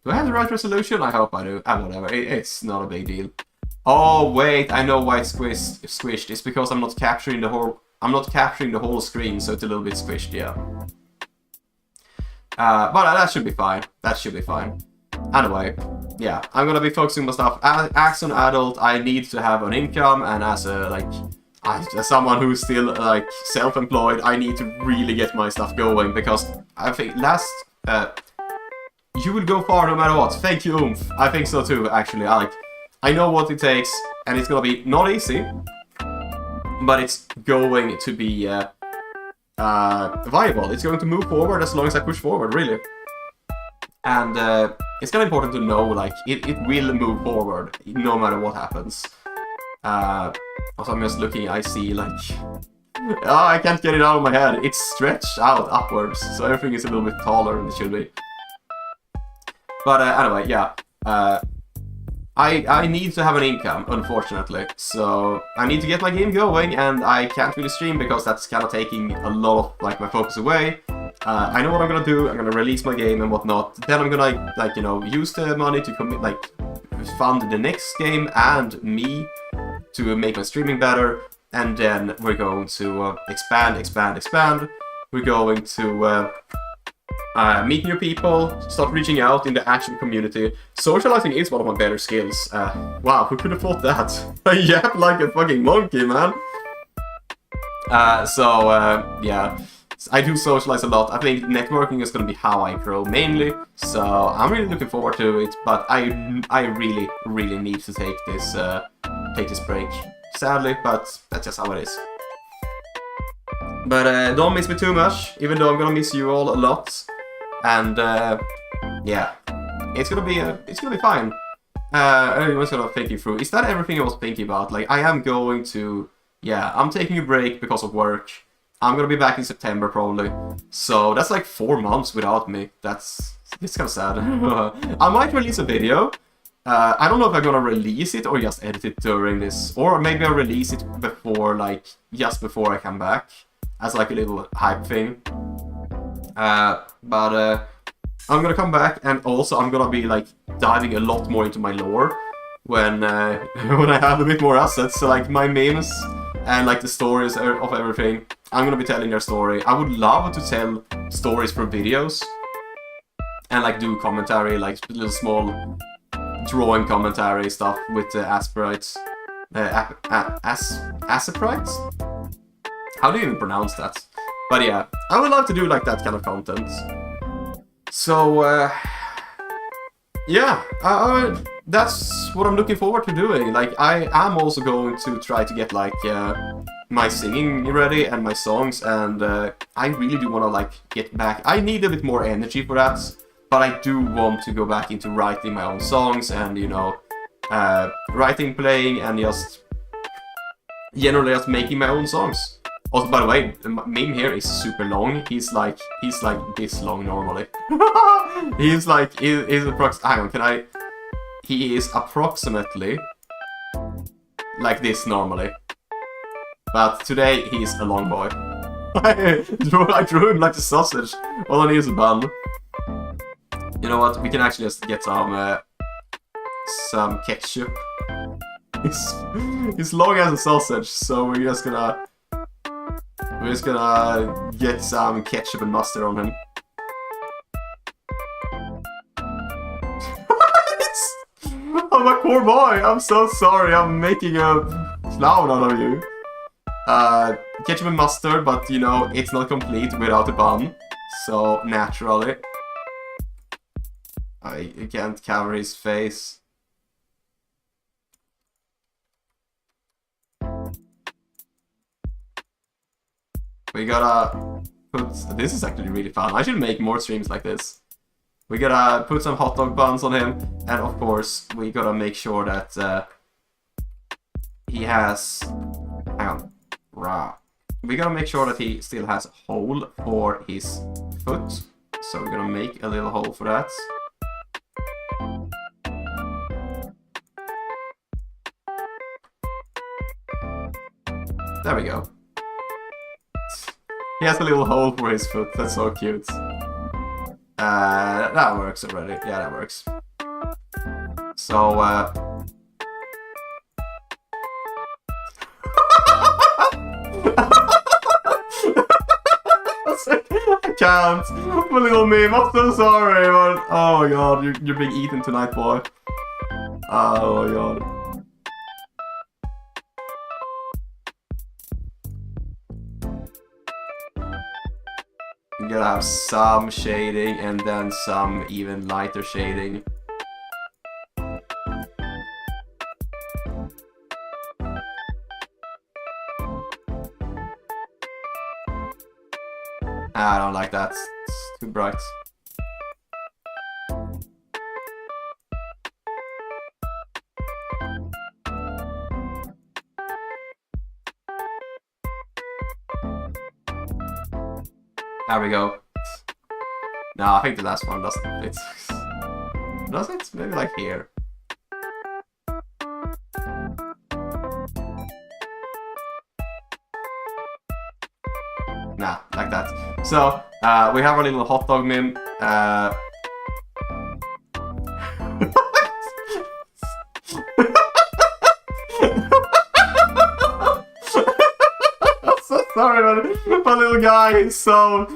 A: Do I have the right resolution? I hope I do. Whatever. It's not a big deal. Oh, wait, I know why it's squished. It's because I'm not capturing the whole screen, so it's a little bit squished, yeah. But that should be fine. That should be fine. Anyway, yeah, I'm gonna be focusing on my stuff. As an adult, I need to have an income, and as a, like, as someone who's still, like, self-employed, I need to really get my stuff going, because I think you will go far no matter what. Thank you, Oomph. I think so too, actually. I know what it takes, and it's gonna be not easy, but it's going to be viable. It's going to move forward as long as I push forward, really. And it's kind of important to know, like, it will move forward no matter what happens. Also, I'm just looking, I see like Oh, I can't get it out of my head. It's stretched out upwards, so everything is a little bit taller than it should be. But anyway, yeah. I need to have an income, unfortunately. So I need to get my game going, and I can't really stream because that's kind of taking a lot of like my focus away. I know what I'm gonna do. I'm gonna release my game and whatnot. Then I'm gonna like use the money to fund the next game and me to make my streaming better. And then we're going to expand. We're going to meet new people, start reaching out in the actual community. Socializing is one of my better skills. Wow, who could have thought that? I yap like a fucking monkey, man. Yeah. I do socialize a lot. I think networking is going to be how I grow mainly. So I'm really looking forward to it. But I really, really need to take this break. Sadly, but that's just how it is. But don't miss me too much, even though I'm gonna miss you all a lot. And yeah, it's gonna be fine. Everyone's gonna think you through. Is that everything I was thinking about? Like, I am going to, yeah, I'm taking a break because of work. I'm gonna be back in September probably. So that's like 4 months without me. It's kind of sad. I might release a video. I don't know if I'm gonna release it or just edit it during this, or maybe I'll release it before, like, just before I come back, as like a little hype thing. But I'm gonna come back, and also I'm gonna be like diving a lot more into my lore when when I have a bit more assets, so like my memes and like the stories of everything. I'm gonna be telling their story. I would love to tell stories for videos and like do commentary, like little small drawing commentary stuff with the Asperites. Asperites? How do you even pronounce that? But yeah, I would love to do like that kind of content. So yeah, that's what I'm looking forward to doing. Like, I am also going to try to get like my singing ready and my songs, and I really do want to like get back. I need a bit more energy for that. But I do want to go back into writing my own songs and, writing, playing, and just generally just making my own songs. Also, by the way, the meme here is super long. He's like this long normally. He's he is approximately like this normally. But today he's a long boy. I drew him like a sausage. All I need is a bun. You know what? We can actually just get some ketchup. He's long as a sausage, so we're just gonna get some ketchup and mustard on him. Oh, my poor boy! I'm so sorry. I'm making a clown out of you. Ketchup and mustard, but it's not complete without a bun. So naturally. I can't cover his face. We gotta put... This is actually really fun. I should make more streams like this. We gotta put some hot dog buns on him. And of course, we gotta make sure that he has... Hang on. Rah. We gotta make sure that he still has a hole for his foot. So we're gonna make a little hole for that. There we go. He has a little hole for his foot. That's so cute. That works already. Yeah, that works. So, I can't. My little meme. I'm so sorry, but oh my god, you're being eaten tonight, boy. Oh my god. You gotta have some shading and then some even lighter shading. I don't like that. It's too bright. There we go. No, I think the last one doesn't fit. Does it? Maybe like here. Nah, like that. So, we have our little hot dog meme. I'm so sorry, man. My little guy is so...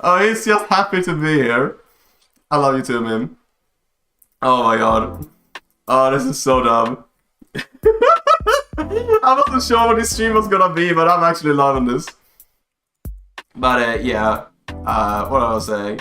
A: Oh, he's just happy to be here. I love you too, meme. Oh my god. Oh, this is so dumb. I wasn't sure what this stream was gonna be, but I'm actually loving this. But yeah, what I was saying.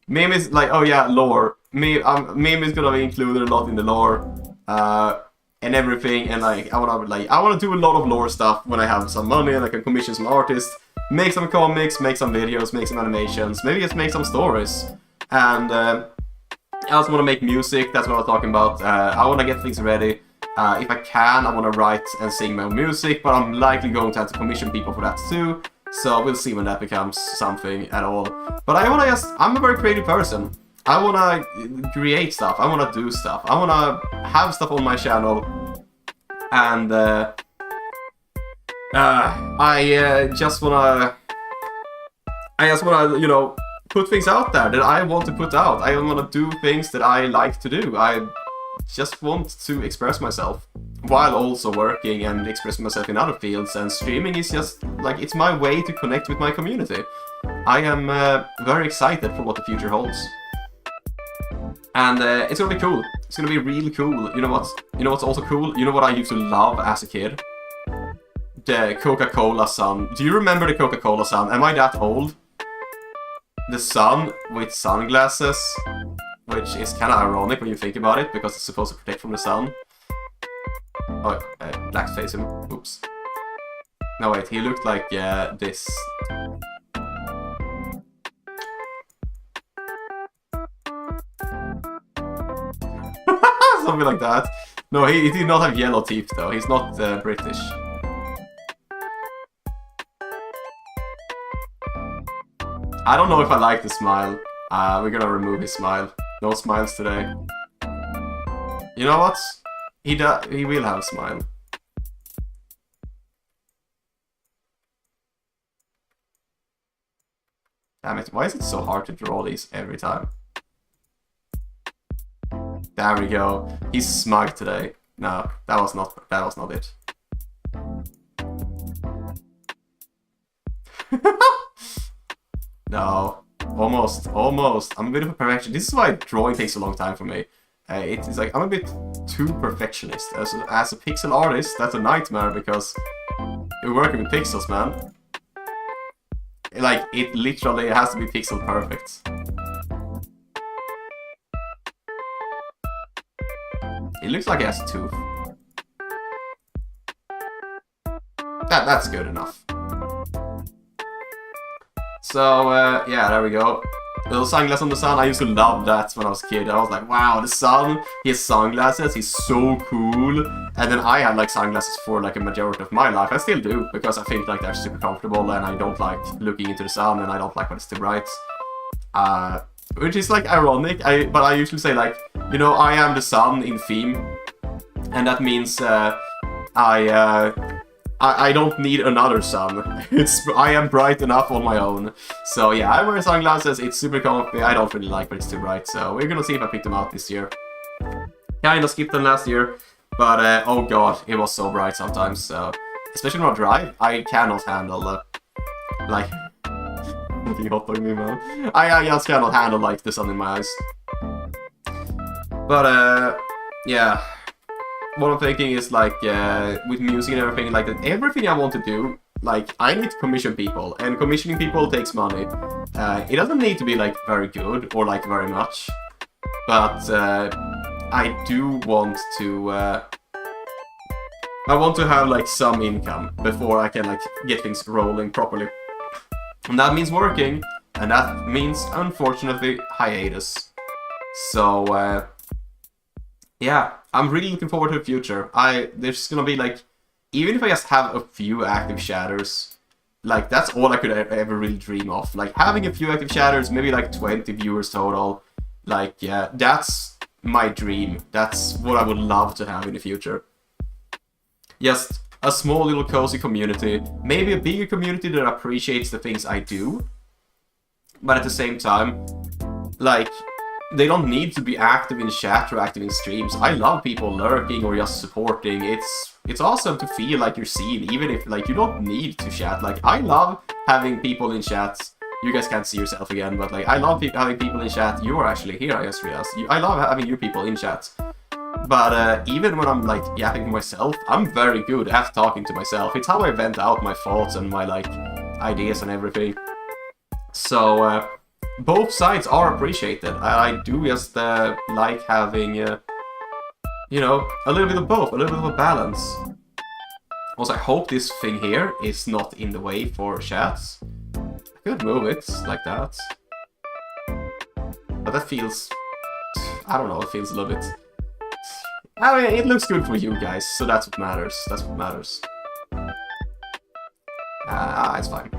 A: Meme is like, oh yeah, lore. Meme is gonna be included a lot in the lore, and everything. And like, I wanna do a lot of lore stuff when I have some money and I can commission some artists, make some comics, make some videos, make some animations, maybe just make some stories. And I also wanna make music. That's what I'm talking about. I wanna get things ready. If I can, I wanna write and sing my own music, but I'm likely going to have to commission people for that too. So we'll see when that becomes something at all. But I'm a very creative person. I wanna create stuff, I wanna do stuff, I wanna have stuff on my channel. And I just wanna, you know, put things out there that I want to put out. I wanna do things that I like to do. I just want to express myself while also working and expressing myself in other fields, and streaming is just like, it's my way to connect with my community. I am very excited for what the future holds. And it's gonna be cool. It's gonna be really cool. You know what's also cool? You know what I used to love as a kid? The Coca-Cola sun. Do you remember the Coca-Cola sun? Am I that old? The sun with sunglasses, which is kind of ironic when you think about it, because it's supposed to protect from the sun. Oh, blackface him. Oops. No, wait, he looked like this. Something like that. No, he did not have yellow teeth, though. He's not British. I don't know if I like the smile. We're gonna remove his smile. No smiles today. You know what? He will have a smile. Damn it, why is it so hard to draw these every time? There we go. He's smug today. No, that was not it. No. Almost. I'm a bit of a perfectionist. This is why drawing takes a long time for me. It's like, I'm a bit too perfectionist. As a pixel artist, that's a nightmare, because you're working with pixels, man. Like, it literally has to be pixel perfect. It looks like he has a tooth. That's good enough. So, yeah, there we go. Little sunglasses on the sun. I used to love that when I was a kid. I was like, wow, the sun, he has sunglasses, he's so cool. And then I had like sunglasses for like a majority of my life. I still do, because I think like they're super comfortable, and I don't like looking into the sun, and I don't like when it's too bright. Which is like ironic, but I usually say like, you know, I am the sun in theme. And that means I don't need another sun. I am bright enough on my own. So yeah, I wear sunglasses, it's super comfy. I don't really like when it's too bright, so we're gonna see if I pick them out this year. Kinda skipped them last year, but oh god, it was so bright sometimes, so... Especially when I drive, I cannot handle, like... Fucking hot dog me, man. I just cannot handle, like, the sun in my eyes. But, yeah... What I'm thinking is like, with music and everything, like everything I want to do, like I need to commission people, and commissioning people takes money. It doesn't need to be like very good or like very much, but I do want to, I want to have like some income before I can like get things rolling properly. And that means working, and that means unfortunately hiatus. So, yeah, I'm really looking forward to the future. There's gonna be like, even if I just have a few active shatters, Like, that's all I could ever really dream of. Like, having a few active chatters, maybe like 20 viewers total. Like, yeah, that's my dream. That's what I would love to have in the future. Just a small little cozy community. Maybe a bigger community that appreciates the things I do. But at the same time, like, they don't need to be active in chat or active in streams. I love people lurking or just supporting. It's awesome to feel like you're seen, even if like you don't need to chat. Like, I love having people in chat. You guys can't see yourself again, but like, I love having people in chat. You are actually here, I just realized. I love having you people in chat. But even when I'm like yapping to myself, I'm very good at talking to myself. It's how I vent out my thoughts and my like ideas and everything. So both sides are appreciated. I do just like having, you know, a little bit of both, a little bit of a balance. Also, I hope this thing here is not in the way for chats. I could move it like that. But that feels, I don't know, it feels a little bit... I mean, it looks good for you guys, so that's what matters. That's what matters. It's fine.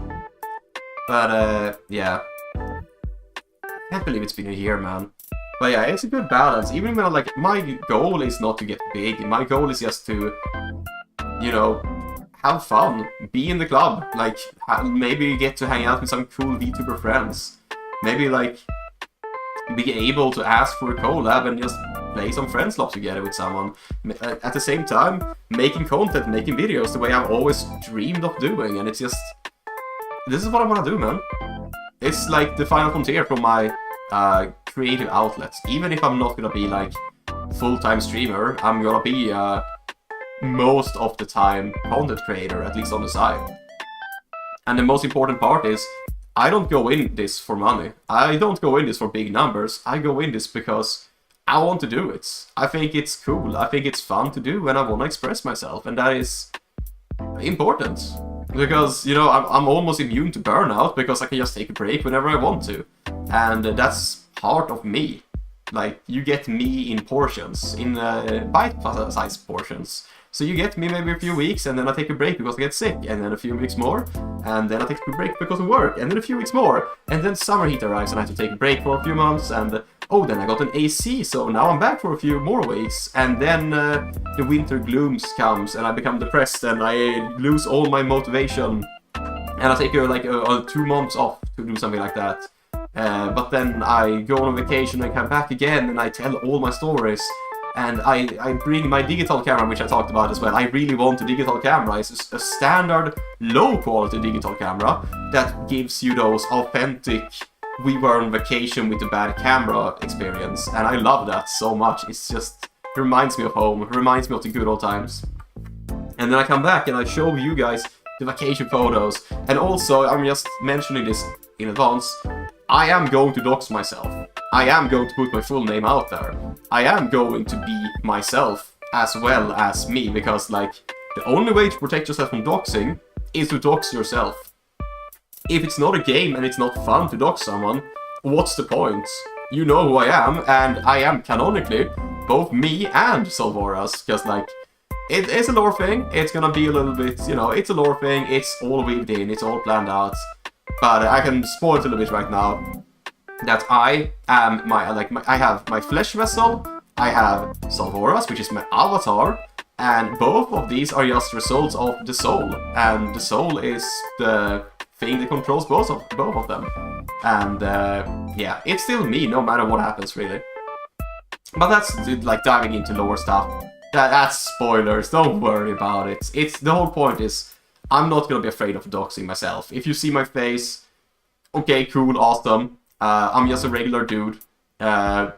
A: But, yeah. I can't believe it's been a year, man. But yeah, it's a good balance. Even when, like, my goal is not to get big. My goal is just to, you know, have fun. Be in the club. Like, maybe get to hang out with some cool VTuber friends. Maybe, like, be able to ask for a collab and just play some Friendslop together with someone. At the same time, making content, making videos the way I've always dreamed of doing. And it's just... This is what I want to do, man. It's like the final frontier for my creative outlets. Even if I'm not gonna be like full-time streamer, I'm gonna be most of the time content creator, at least on the side. And the most important part is, I don't go in this for money. I don't go in this for big numbers. I go in this because I want to do it. I think it's cool. I think it's fun to do and I want to express myself. And that is important. Because, you know, I'm almost immune to burnout because I can just take a break whenever I want to. And that's part of me. Like, you get me in portions, in bite-sized portions. So you get me maybe a few weeks, and then I take a break because I get sick, and then a few weeks more, and then I take a break because of work, and then a few weeks more, and then summer heat arrives and I have to take a break for a few months, and oh, then I got an AC, so now I'm back for a few more weeks, and then the winter glooms comes, and I become depressed, and I lose all my motivation, and I take like 2 months off to do something like that. But then I go on a vacation and come back again, and I tell all my stories. And I bring my digital camera, which I talked about as well. I really want a digital camera. It's a standard, low-quality digital camera that gives you those authentic, we were on vacation with a bad camera experience. And I love that so much. It's just, it reminds me of home. It reminds me of the good old times. And then I come back and I show you guys the vacation photos. And also, I'm just mentioning this in advance, I am going to dox myself. I am going to put my full name out there. I am going to be myself as well as me, because like, the only way to protect yourself from doxing is to dox yourself. If it's not a game and it's not fun to dox someone, what's the point? You know who I am, and I am canonically both me and Voras, because like, it's a lore thing, it's gonna be a little bit, you know, it's a lore thing, it's all weaved in, it's all planned out. But I can spoil it a little bit right now. That I am I have my flesh vessel, I have Voras, which is my avatar, and both of these are just results of the soul, and the soul is the thing that controls both of them. And yeah, it's still me no matter what happens, really. But that's like diving into lore stuff. That's spoilers. Don't worry about it. It's the whole point is I'm not gonna be afraid of doxing myself. If you see my face, okay, cool, awesome. I'm just a regular dude. I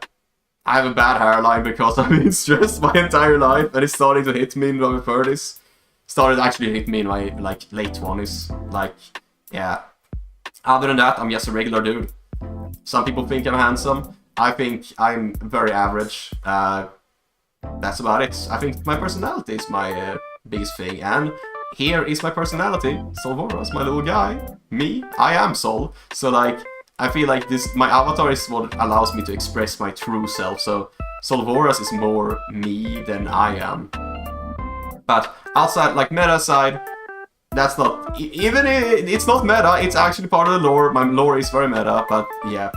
A: have a bad hairline because I've been stressed my entire life, and it's starting to hit me in my 30s. Started actually hit me in my like late 20s. Like, yeah. Other than that, I'm just a regular dude. Some people think I'm handsome. I think I'm very average. That's about it. I think my personality is my biggest thing, and here is my personality. Voras, my little guy. Me, I am Sol. So like, I feel like this, my avatar is what allows me to express my true self. So Voras is more me than I am. But outside, like meta aside, That's not... Even it's not meta, it's actually part of the lore. My lore is very meta, but yeah.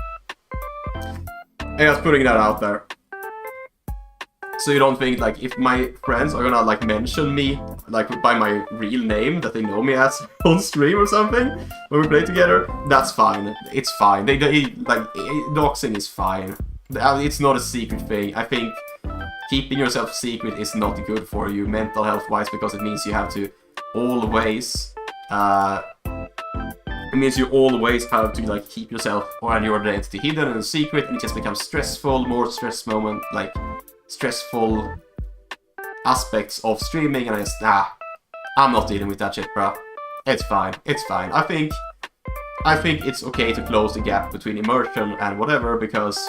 A: I'm just putting that out there. So you don't think, like, if my friends are gonna, like, mention me, like, by my real name that they know me as on stream or something, when we play together, that's fine. It's fine. They like, doxing is fine. It's not a secret thing. I think keeping yourself secret is not good for you mental health-wise, because it means you have to always, it means you always have to, like, keep yourself and your identity hidden and secret, and it just becomes stressful, more stress moment, like, stressful aspects of streaming, and I just, I'm not dealing with that shit, bro. It's fine, it's fine. I think it's okay to close the gap between immersion and whatever, because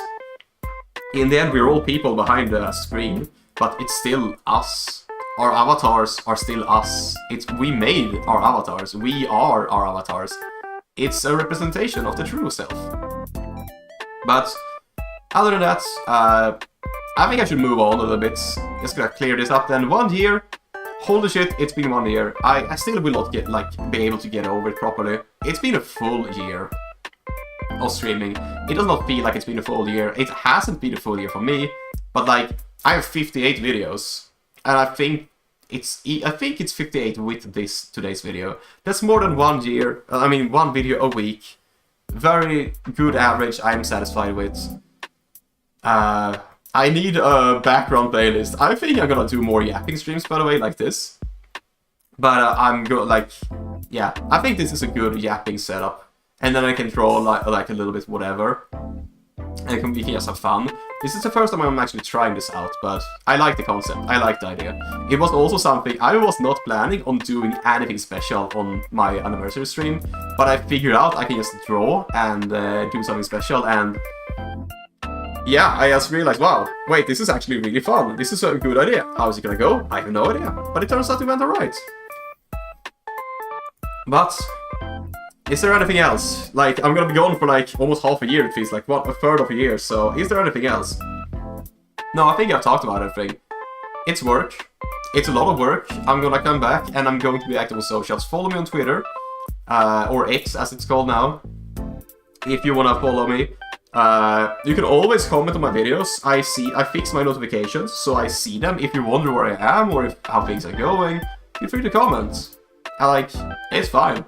A: in the end we're all people behind the screen, but it's still us. Our avatars are still us. We made our avatars. We are our avatars. It's a representation of the true self. But other than that, I think I should move on a little bit. Just gonna clear this up then. 1 year. Holy shit, it's been 1 year. I still will not be able to get over it properly. It's been a full year of streaming. It does not feel like it's been a full year. It hasn't been a full year for me, but like, I have 58 videos. And I think it's 58 with today's video. That's more than 1 year. I mean, 1 video a week. Very good average. I'm satisfied with. I need a background playlist. I think I'm gonna do more yapping streams, by the way, like this. But I'm good. Like, yeah, I think this is a good yapping setup. And then I can draw like a little bit whatever. And we can just have fun. This is the first time I'm actually trying this out, but I like the concept. I like the idea. It was also something I was not planning on doing anything special on my anniversary stream, but I figured out I can just draw and do something special, and yeah, I just realized, wow, wait, this is actually really fun. This is a good idea. How is it gonna go? I have no idea, but it turns out it went alright. But is there anything else? Like, I'm gonna be gone for like almost half a year, it feels like, a third of a year, so is there anything else? No, I think I've talked about everything. It's work. It's a lot of work. I'm gonna come back, and I'm going to be active on socials. Follow me on Twitter, or X as it's called now, if you wanna follow me. You can always comment on my videos. I fix my notifications, so I see them. If you wonder where I am, or how things are going, feel free to comment. It's fine.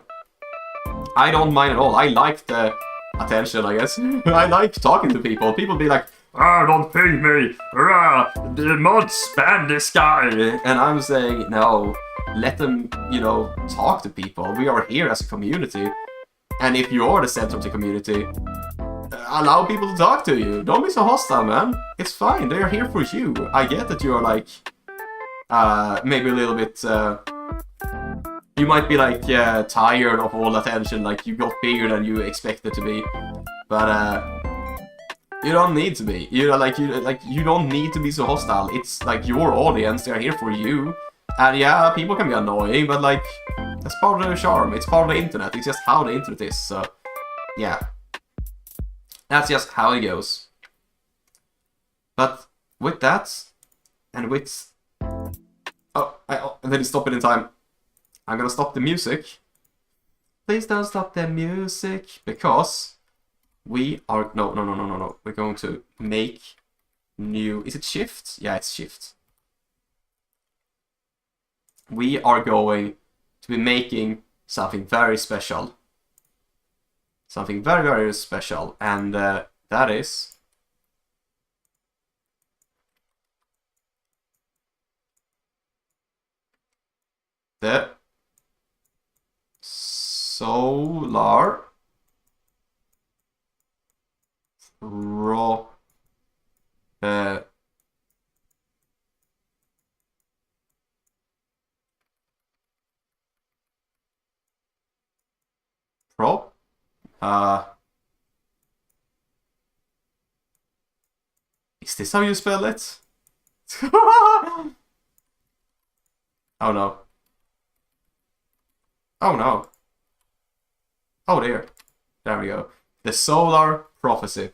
A: I don't mind at all. I like the attention, I guess. I like talking to people. People be like, don't ping me. The mods ban this guy. And I'm saying, no, let them, talk to people. We are here as a community. And if you are the center of the community, allow people to talk to you. Don't be so hostile, man. It's fine. They are here for you. I get that you are like, maybe a little bit, you might be like tired of all attention, like you got bigger than you expected to be, but you don't need to be. You don't need to be so hostile. It's like your audience; they're here for you, and yeah, people can be annoying, but like that's part of the charm. It's part of the internet. It's just how the internet is. So yeah, that's just how it goes. But with that, and with I didn't stop it in time. I'm gonna stop the music. Please don't stop the music, because we are... No. We're going to make new... Is it shift? Yeah, it's shift. We are going to be making something very special. Something very, very special. And that is... the solar prop is this how you spell it? Oh no. Oh no. Oh dear. There we go. The Solar Prophecy.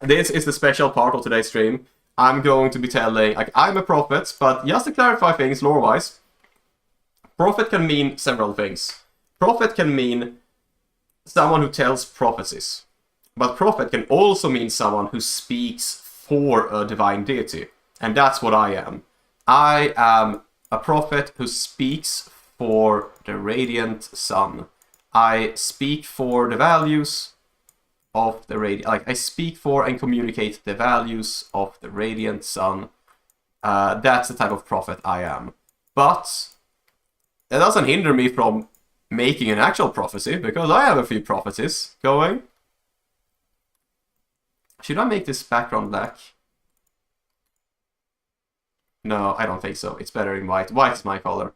A: This is the special part of today's stream. I'm going to be telling, like, I'm a prophet, but just to clarify things lore-wise, Prophet can mean several things. Prophet can mean someone who tells prophecies. But prophet can also mean someone who speaks for a divine deity. And that's what I am. I am a prophet who speaks for the radiant sun. I speak for the values of the radiant... Like, I speak for and communicate the values of the radiant sun. That's the type of prophet I am. But it doesn't hinder me from making an actual prophecy, because I have a few prophecies going. Should I make this background black? No, I don't think so. It's better in white. White is my color.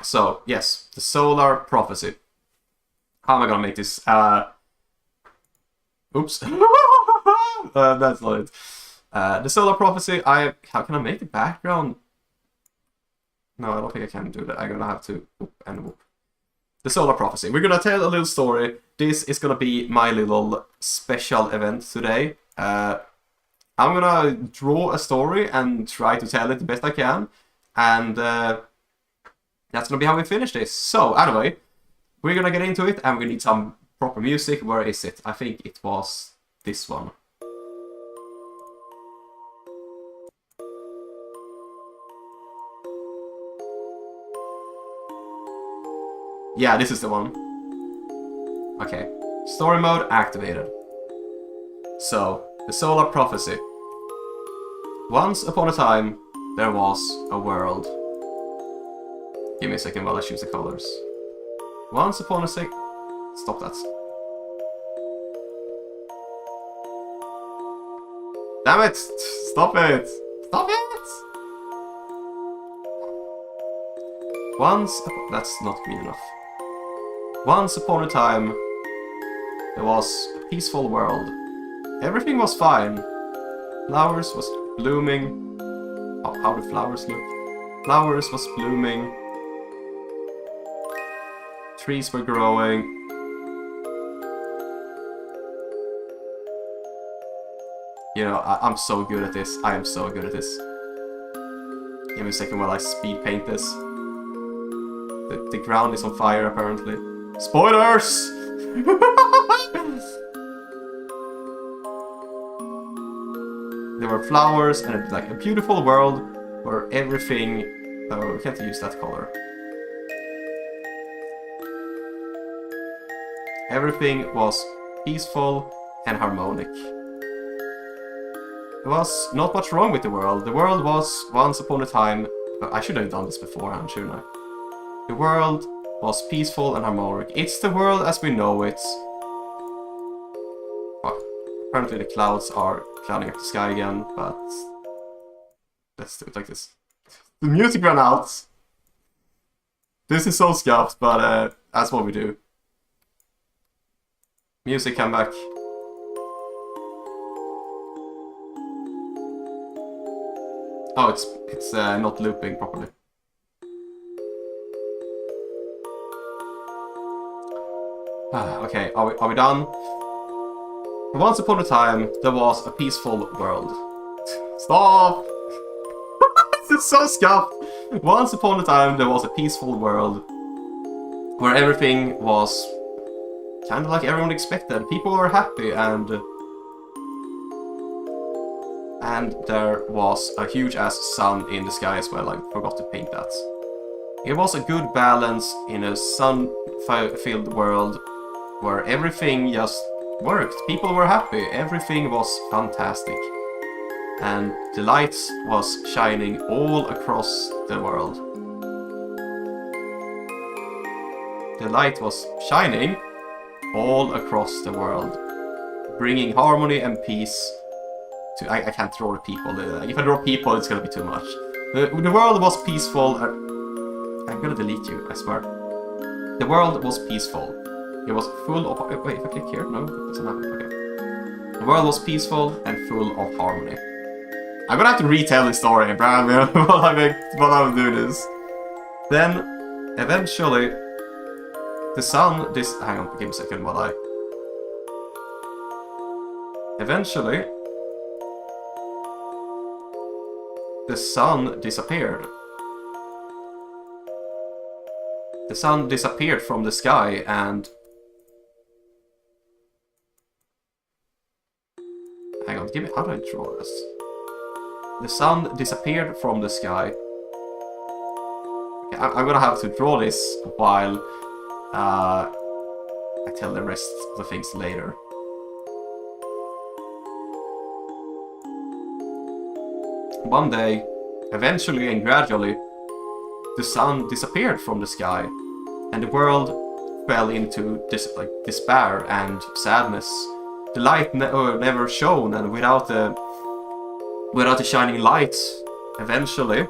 A: So, yes, the solar prophecy. How am I gonna make this? Oops. That's not it. The solar prophecy, how can I make the background? No, I don't think I can do that. I'm gonna have to whoop and whoop. The solar prophecy. We're gonna tell a little story. This is gonna be my little special event today. I'm gonna draw a story and try to tell it the best I can. And that's gonna be how we finish this. So, anyway, we're gonna get into it and we need some proper music. Where is it? I think it was this one. Yeah, this is the one. Okay. Story mode activated. So, the solar prophecy. Once upon a time, there was a world. Give me a second while I choose the colors. Once upon a Stop that. Damn it! Stop it! Stop it! That's not green enough. Once upon a time, there was a peaceful world. Everything was fine. Flowers was blooming. Oh, how do flowers look? Flowers was blooming. Trees were growing. You know, I'm so good at this. I am so good at this. Give me a second while I speed paint this. The ground is on fire, apparently. Spoilers! There were flowers and like a beautiful world where everything... Oh, we can't use that color. Everything was peaceful and harmonic. There was not much wrong with the world. The world was, once upon a time... I should have done this beforehand, shouldn't I? The world was peaceful and harmonic. It's the world as we know it. Well, apparently the clouds are clouding up the sky again, but... Let's do it like this. The music ran out! This is so scuffed, but that's what we do. Music, come back. Oh, it's not looping properly. Okay, are we done? Once upon a time, there was a peaceful world. Stop! This is so scuffed! Once upon a time, there was a peaceful world where everything was kind of like everyone expected. People were happy and there was a huge-ass sun in the sky as well. I forgot to paint that. It was a good balance in a sun-filled world where everything just worked. People were happy. Everything was fantastic. And the light was shining all across the world. The light was shining all across the world, bringing harmony and peace to... I can't draw the people. If I draw people, it's gonna be too much. The world was peaceful. I'm gonna delete you, I swear. The world was peaceful. It was full of... Wait, if I click here? No, it doesn't happen. Okay. The world was peaceful and full of harmony. I'm gonna have to retell this story, Brad, while I'm doing this. Then, eventually, the sun... Hang on, give me a second while I... Eventually, the sun disappeared. The sun disappeared from the sky and... Hang on, give me... How do I draw this? The sun disappeared from the sky. Okay, I'm gonna have to draw this while I tell the rest of the things later. One day, eventually and gradually, the sun disappeared from the sky, and the world fell into despair and sadness. The light never shone, and without the shining light, eventually...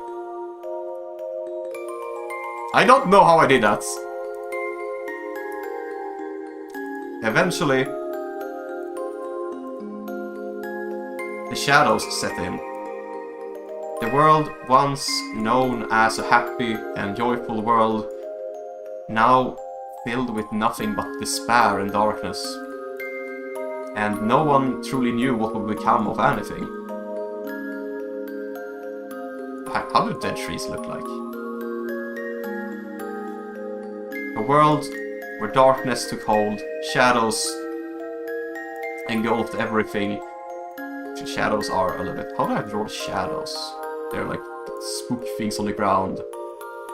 A: I don't know how I did that. Eventually, the shadows set in. The world once known as a happy and joyful world, now filled with nothing but despair and darkness. And no one truly knew what would become of anything. How do dead trees look like? A world where darkness took hold, shadows engulfed everything. Shadows are a little bit... How do I draw the shadows? They're like spooky things on the ground.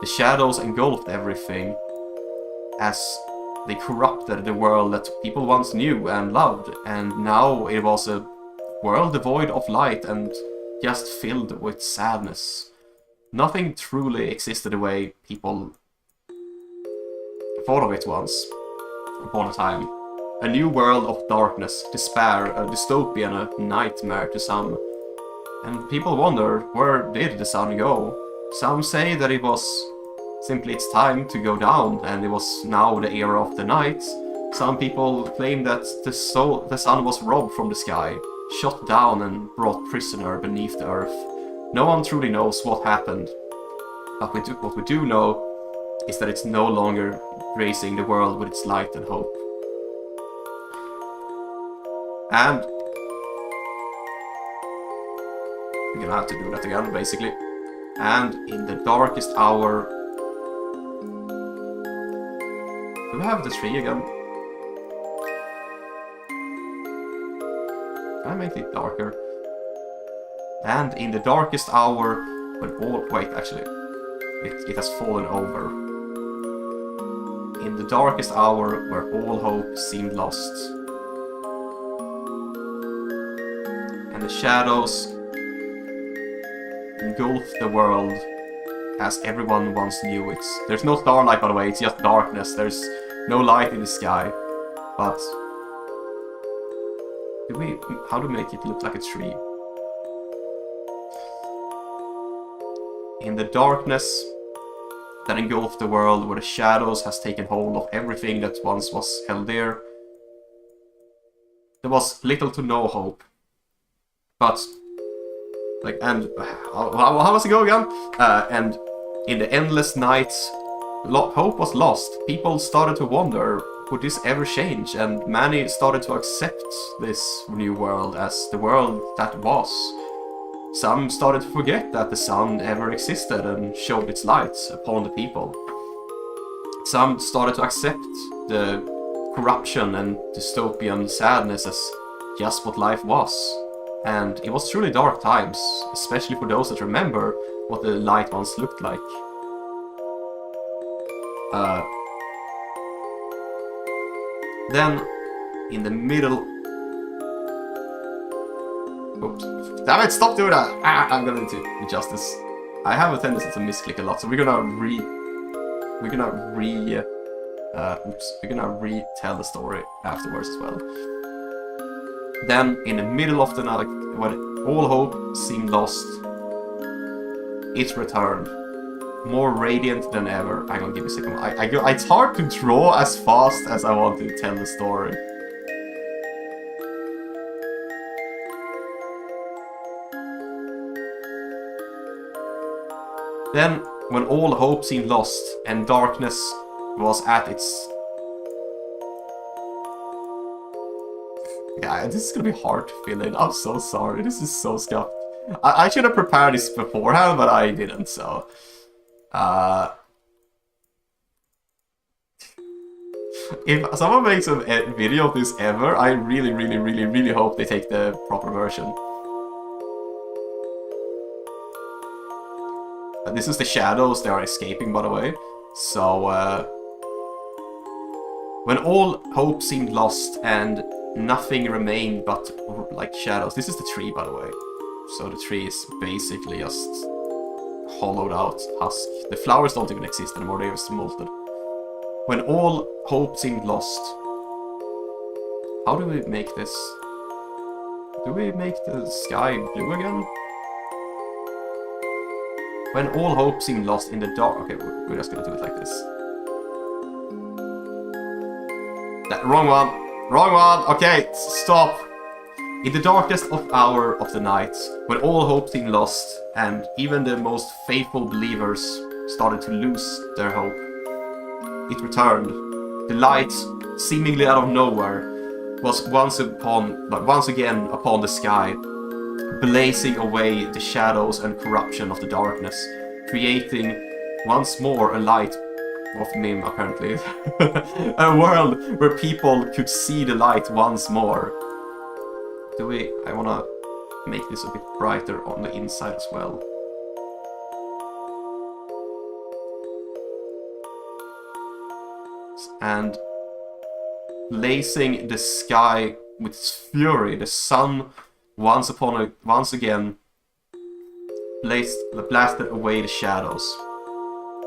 A: The shadows engulfed everything as they corrupted the world that people once knew and loved, and now it was a world devoid of light and just filled with sadness. Nothing truly existed the way people thought of it once upon a time. A new world of darkness, despair, a dystopia and a nightmare to some. And people wonder, where did the sun go? Some say that it was simply its time to go down, and it was now the era of the night. Some people claim that the sun was robbed from the sky, shot down and brought prisoner beneath the earth. No one truly knows what happened. But what we do know is that it's no longer gracing the world with its light and hope. And we're gonna have to do that again, basically. And in the darkest hour... Do we have the tree again? Can I make it darker? And in the darkest hour, when all... Wait, actually. It has fallen over. In the darkest hour, where all hope seemed lost. And the shadows engulf the world as everyone once knew it. There's no starlight, by the way, it's just darkness. There's no light in the sky. But how do we make it look like a tree? In the darkness that engulfed the world, where the shadows has taken hold of everything that once was held dear, there was little to no hope. But, like, and how was it go again? And in the endless night, hope was lost. People started to wonder, would this ever change? And many started to accept this new world as the world that was. Some started to forget that the sun ever existed and showed its light upon the people. Some started to accept the corruption and dystopian sadness as just what life was. And it was truly dark times, especially for those that remember what the light once looked like. Then, in the middle... Oops. Damn it, stop doing that! I'm gonna need to adjust this. I have a tendency to misclick a lot, so we're gonna retell the story afterwards as well. Then, in the middle of the night, when all hope seemed lost, it returned, more radiant than ever. I'm gonna give you a second. It's hard to draw as fast as I want to tell the story. Then, when all hope seemed lost and darkness was at its... Yeah, this is gonna be hard to fill in. I'm so sorry. This is so scuffed. I should have prepared this beforehand, but I didn't, so... If someone makes a video of this ever, I really, really, really, really hope they take the proper version. This is the shadows they are escaping, by the way. So, when all hope seemed lost and nothing remained but, like, shadows. This is the tree, by the way. So the tree is basically just hollowed out husk. The flowers don't even exist anymore, they're just molted. When all hope seemed lost. How do we make this? Do we make the sky blue again? When all hope seemed lost in the dark... Okay, we're just gonna do it like this. Wrong one! Wrong one! Okay, stop! In the darkest hour of the night, when all hope seemed lost, and even the most faithful believers started to lose their hope, it returned. The light, seemingly out of nowhere, was once again upon the sky, blazing away the shadows and corruption of the darkness, creating once more a light of Mim, apparently. A world where people could see the light once more. I wanna make this a bit brighter on the inside as well. And blazing the sky with its fury, the sun once again blasted away the shadows.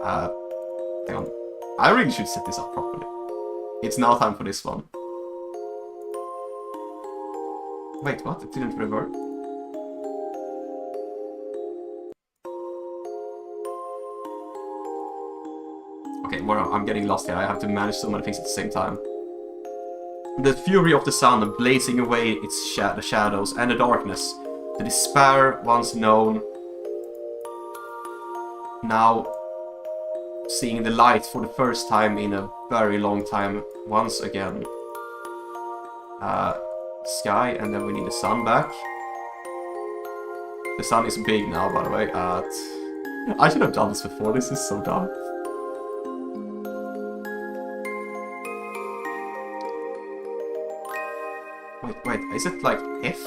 A: Hang on. I really should set this up properly. It's now time for this one. Wait, what? It didn't revert? Okay, well, I'm getting lost here. I have to manage so many things at the same time. The fury of the sun blazing away the shadows and the darkness. The despair once known. Now seeing the light for the first time in a very long time once again. Sky, and then we need the sun back. The sun is big now, by the way. I should have done this before. This is so dumb. Wait, is it like F?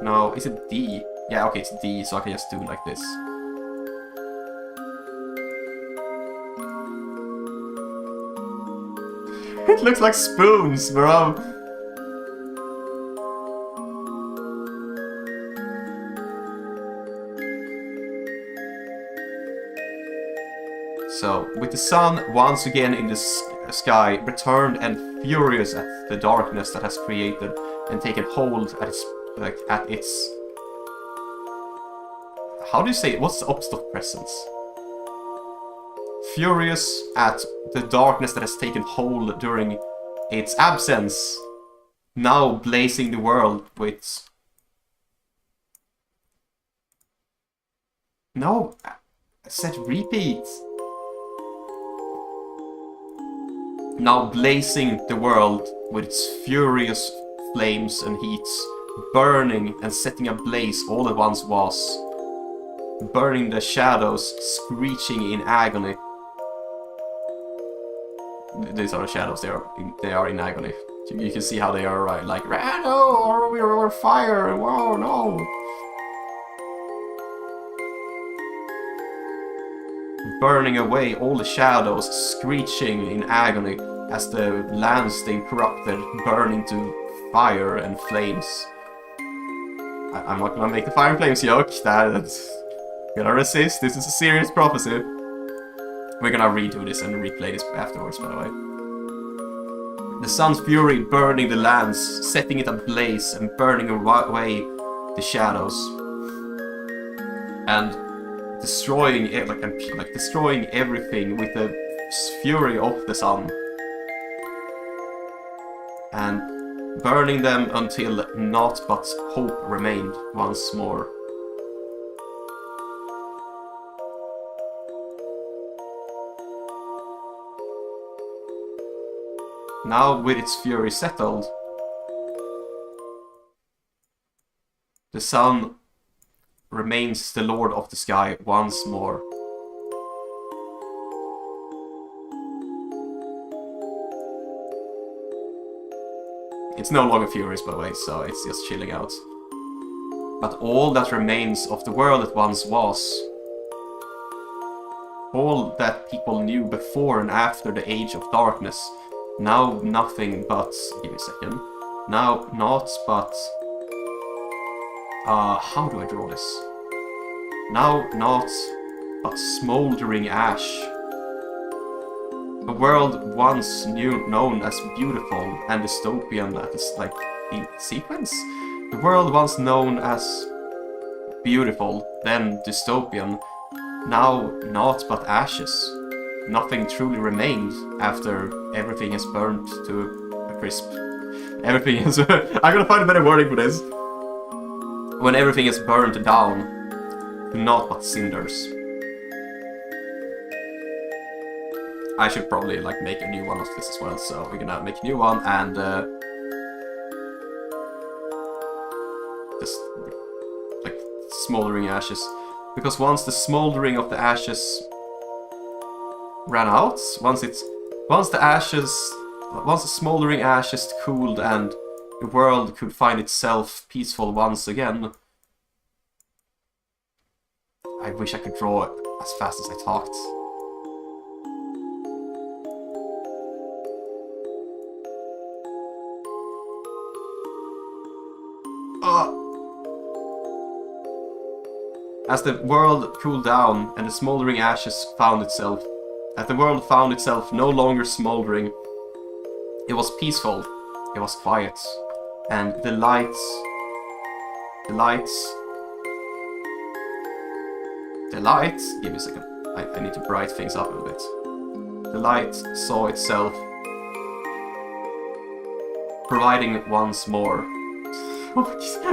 A: No, is it D? Yeah, okay, it's D, so I can just do it like this. It looks like spoons, bro. So, with the sun once again in the sky, returned and furious at the darkness that has created and taken hold at its... How do you say it? What's the opposite of presence? Furious at the darkness that has taken hold during its absence, now blazing the world with... No, I said repeat. Now blazing the world with its furious flames and heats, burning and setting ablaze all that once was, burning the shadows, screeching in agony. These are the shadows, they are in agony. You can see how they are like, no, or we're fire, whoa, no. Burning away all the shadows, screeching in agony as the lands they corrupted burn into fire and flames. I'm not gonna make the fire and flames joke, that's gonna resist, this is a serious prophecy. We're gonna redo this and replay this afterwards, by the way. The sun's fury burning the lands, setting it ablaze and burning away the shadows. And destroying destroying everything with the fury of the sun. And burning them until naught but hope remained once more. Now, with its fury settled, the sun remains the Lord of the Sky once more. It's no longer furious, by the way, so it's just chilling out. But all that remains of the world that once was, all that people knew before and after the Age of Darkness, now nothing but... give me a second. Now not but... how do I draw this? Now not but smoldering ash. A world once known as beautiful and dystopian, that is like in sequence. The world once known as beautiful, then dystopian, now naught but ashes. Nothing truly remained after everything is burnt to a crisp. Everything is... I'm gonna find a better wording for this. When everything is burned down, naught but cinders. I should probably like make a new one of this as well, so we're gonna make a new one and just like smoldering ashes, because once the smoldering of the ashes ran out, once the smoldering ashes cooled and the world could find itself peaceful once again. I wish I could draw it as fast as I talked. As the world cooled down and the smoldering ashes found itself, as the world found itself no longer smoldering, it was peaceful, it was quiet, and the lights, give me a second, I need to bright things up a bit. The light saw itself providing once more.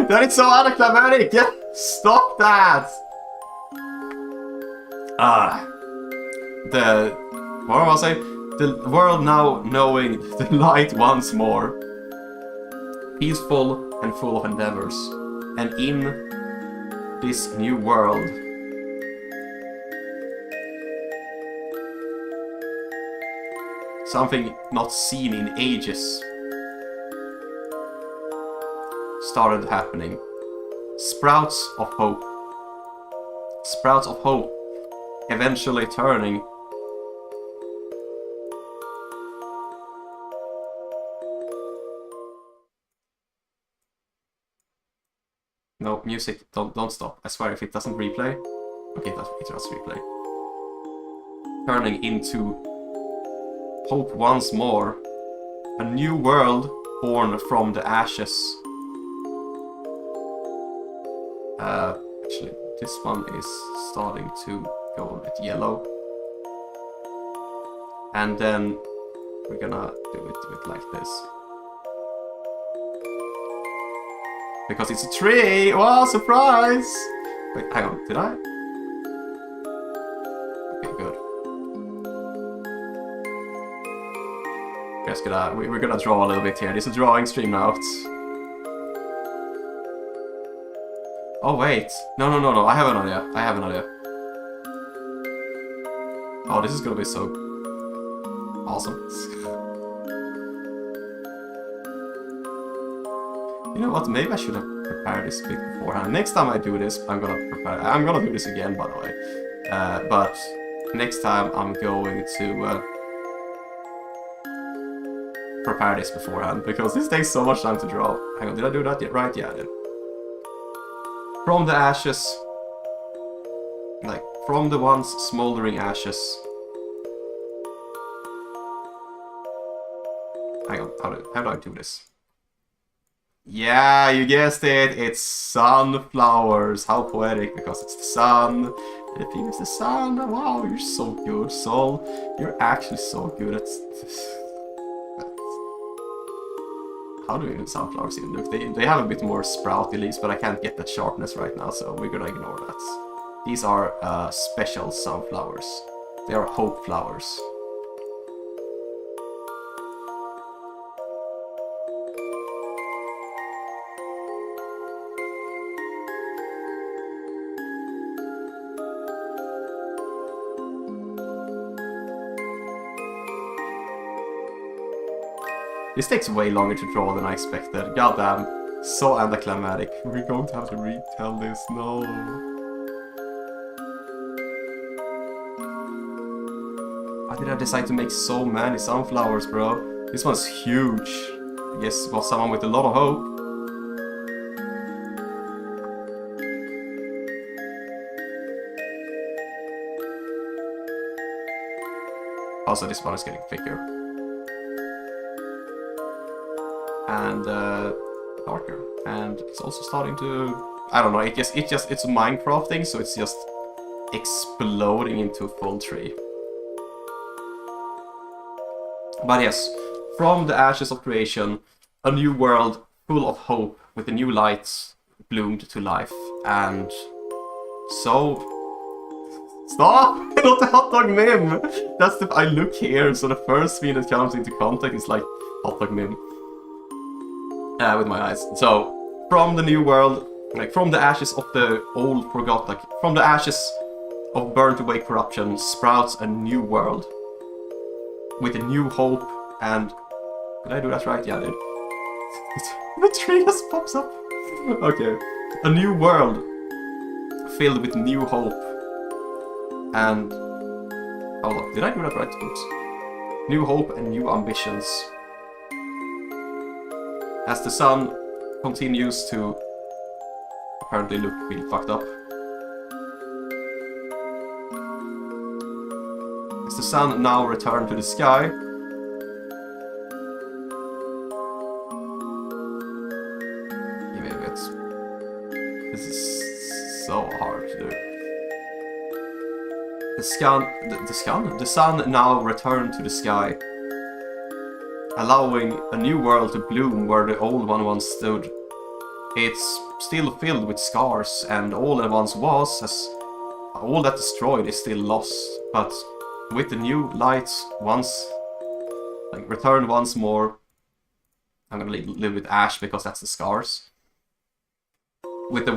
A: That is so anticlimactic! Yeah, stop that! What was I? The world now knowing the light once more. Peaceful and full of endeavors. And in this new world, something not seen in ages started happening. Sprouts of hope. Sprouts of hope eventually turning no, music, don't stop. I swear if it doesn't replay. Okay, it does replay. Turning into hope once more. A new world born from the ashes. Actually, this one is starting to go a bit yellow. And then we're gonna do it like this. Because it's a tree! Wow, surprise! Wait, hang on, did I? Okay, good. We're gonna draw a little bit here. This is a drawing stream now. Oh wait, no, I have an idea. Oh, this is gonna be so awesome. You know what, maybe I should have prepared this bit beforehand. Next time I do this, I'm gonna do this again, by the way. But next time I'm going to prepare this beforehand, because this takes so much time to draw. Hang on, did I do that yet? Right, yeah, I did. From the ashes, like, from the once smoldering ashes. Hang on, how do I do this? Yeah, you guessed it, it's sunflowers. How poetic, because it's the sun. And the thing is the sun. Wow, you're so good, Sol. You're actually so good at... How do even sunflowers even look? They have a bit more sprouty leaves, but I can't get that sharpness right now, so we're gonna ignore that. These are special sunflowers. They are hope flowers. This takes way longer to draw than I expected. Goddamn. So anticlimactic. We're going to have to retell this. No. Why did I decide to make so many sunflowers, bro? This one's huge. I guess it was someone with a lot of hope. Also, this one is getting thicker. And darker. And it's also starting to... I don't know, it's a Minecraft thing, so it's just exploding into a full tree. But yes, from the ashes of creation, a new world full of hope with the new lights bloomed to life. And so... Stop! Not the hot dog meme! That's the... I look here, so the first thing that comes into contact is like hot dog meme. With my eyes. So, from the new world, like from the ashes of the old forgot, like from the ashes of burnt away corruption sprouts a new world. With a new hope and... Did I do that right? Yeah, I did. The tree just pops up. Okay. A new world filled with new hope. And... Hold on, did I do that right? Oops. New hope and new ambitions. As the sun continues to apparently look really fucked up. As the sun now returned to the sky. Give me a bit. This is so hard to do. The sun now returned to the sky, allowing a new world to bloom where the old one once stood. It's still filled with scars, and all that once was, as all that destroyed is still lost. But with the new lights returned once more, I'm gonna live with ash because that's the scars. With the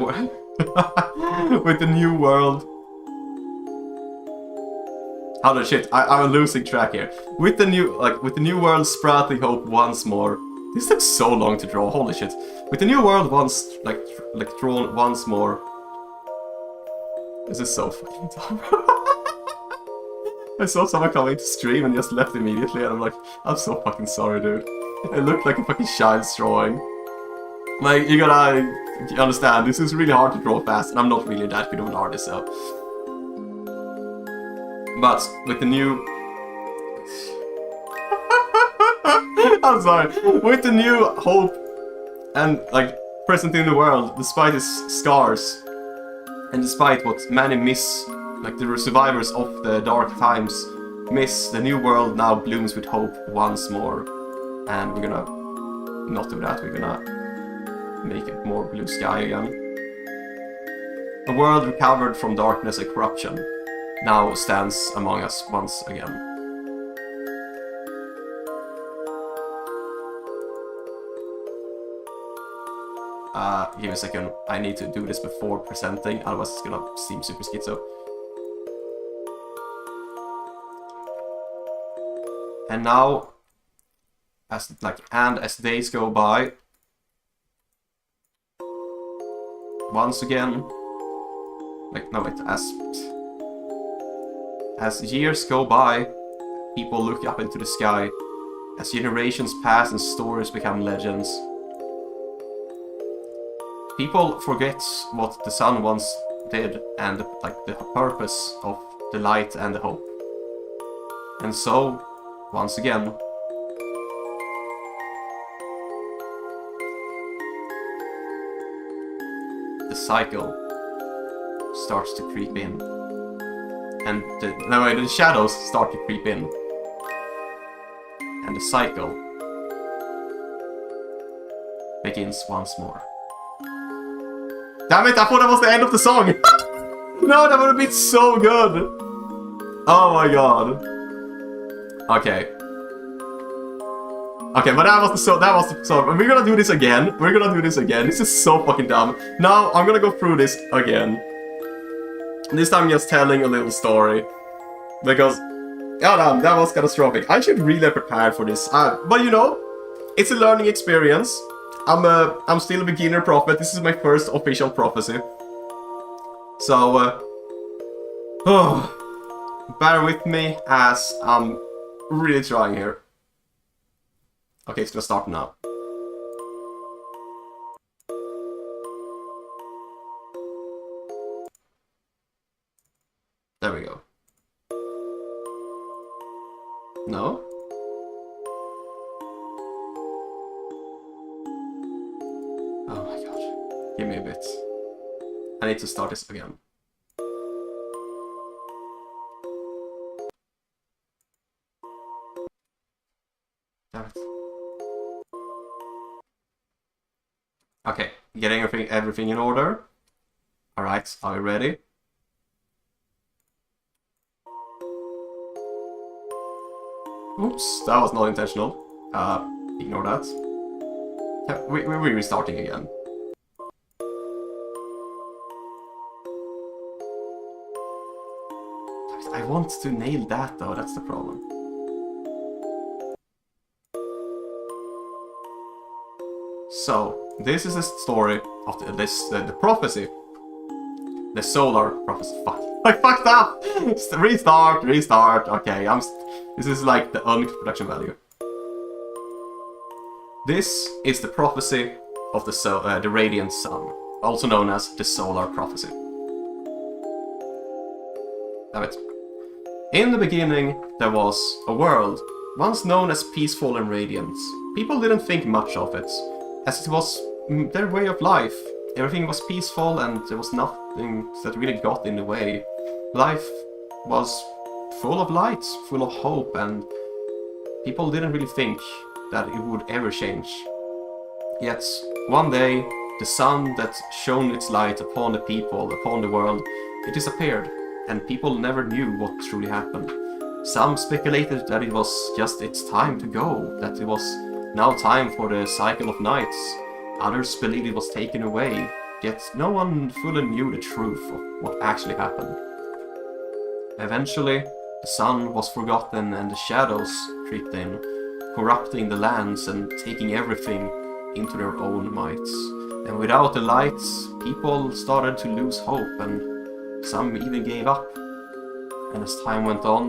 A: with the new world. Holy shit, I'm losing track here. With the new world sprouting hope once more. This took so long to draw, holy shit. With the new world drawn once more. This is so fucking dumb. I saw someone come into stream and just left immediately, and I'm like, I'm so fucking sorry, dude. It looked like a fucking child's drawing. Like, you gotta understand, this is really hard to draw fast, and I'm not really that good of an artist, so... But with the new... I'm sorry. With the new hope and present in the world, despite its scars, and despite what many miss, like the survivors of the dark times miss, the new world now blooms with hope once more. And we're gonna not do that. We're gonna make it more blue sky again. A world recovered from darkness and corruption now stands among us once again. Give me a second. I need to do this before presenting, otherwise it's gonna seem super schizo. And now, as days go by, once again, as years go by, people look up into the sky. As generations pass and stories become legends, people forget what the sun once did and the purpose of the light and the hope. And so, once again, the cycle starts to creep in. And the shadows start to creep in. And the cycle begins once more. Damn it, I thought that was the end of the song! No, that would have been so good! Oh my god. Okay. Okay, but that was the song. We're gonna do this again. This is so fucking dumb. Now, I'm gonna go through this again. This time just telling a little story. Because, god damn, that was catastrophic. I should really prepare for this. But you know, it's a learning experience. I'm still a beginner prophet. This is my first official prophecy. So, bear with me as I'm really trying here. Okay, it's gonna start now. There we go. No? Oh my god. Give me a bit. I need to start this again. Damn it. Okay, getting everything in order. Alright, are you ready? Oops, that was not intentional. Ignore that. Yeah, we're restarting again. I want to nail that though, that's the problem. So, this is the story of the prophecy. The solar prophecy. Fuck. I fucked up! Restart. Okay, this is like the unlimited production value. This is the prophecy of the radiant sun, also known as the solar prophecy. Damn it. In the beginning, there was a world, once known as peaceful and radiant. People didn't think much of it, as it was their way of life. Everything was peaceful and there was nothing that really got in the way. Life was full of light, full of hope, and people didn't really think that it would ever change. Yet, one day, the sun that shone its light upon the people, upon the world, it disappeared, and people never knew what truly happened. Some speculated that it was just its time to go, that it was now time for the cycle of nights. Others believed it was taken away, yet no one fully knew the truth of what actually happened. Eventually, the sun was forgotten and the shadows crept in, corrupting the lands and taking everything into their own might. And without the lights, people started to lose hope and some even gave up. And as time went on,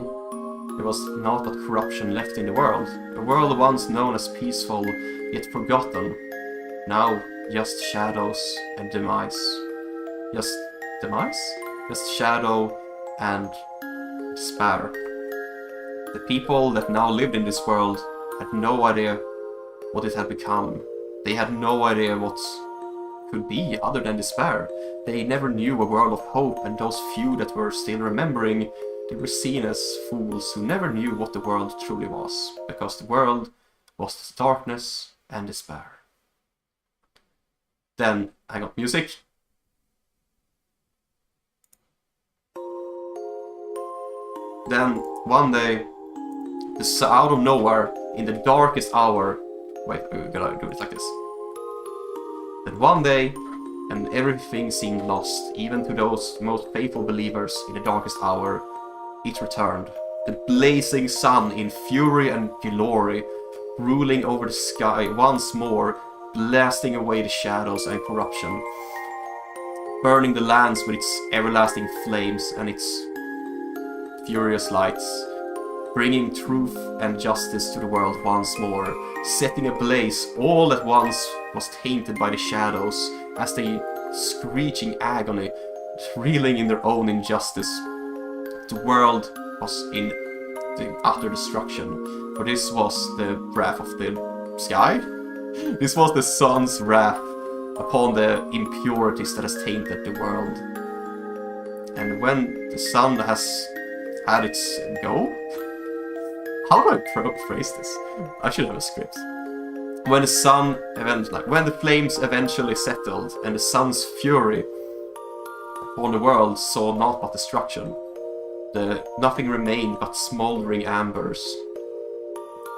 A: there was naught but corruption left in the world. A world once known as peaceful, yet forgotten. Now, just shadows and demise. Just demise? Just shadow and despair. The people that now lived in this world had no idea what it had become. They had no idea what could be other than despair. They never knew a world of hope, and those few that were still remembering, they were seen as fools who never knew what the world truly was, because the world was darkness and despair. Then I got music. Then one day, out of nowhere, in the darkest hour, wait, we're gonna do it like this. Then one day, and everything seemed lost, even to those most faithful believers in the darkest hour, it returned. The blazing sun in fury and glory, ruling over the sky once more, blasting away the shadows and corruption, burning the lands with its everlasting flames and its furious lights, bringing truth and justice to the world once more, setting ablaze all that once was tainted by the shadows, as they, screeching agony, reeling in their own injustice. The world was in the utter destruction, for this was the wrath of the sky. This was the sun's wrath upon the impurities that has tainted the world. And when the sun has had its go, how do I phrase this? I should have a script. When the sun when the flames eventually settled, and the sun's fury upon the world saw naught but destruction, nothing remained but smoldering ambers.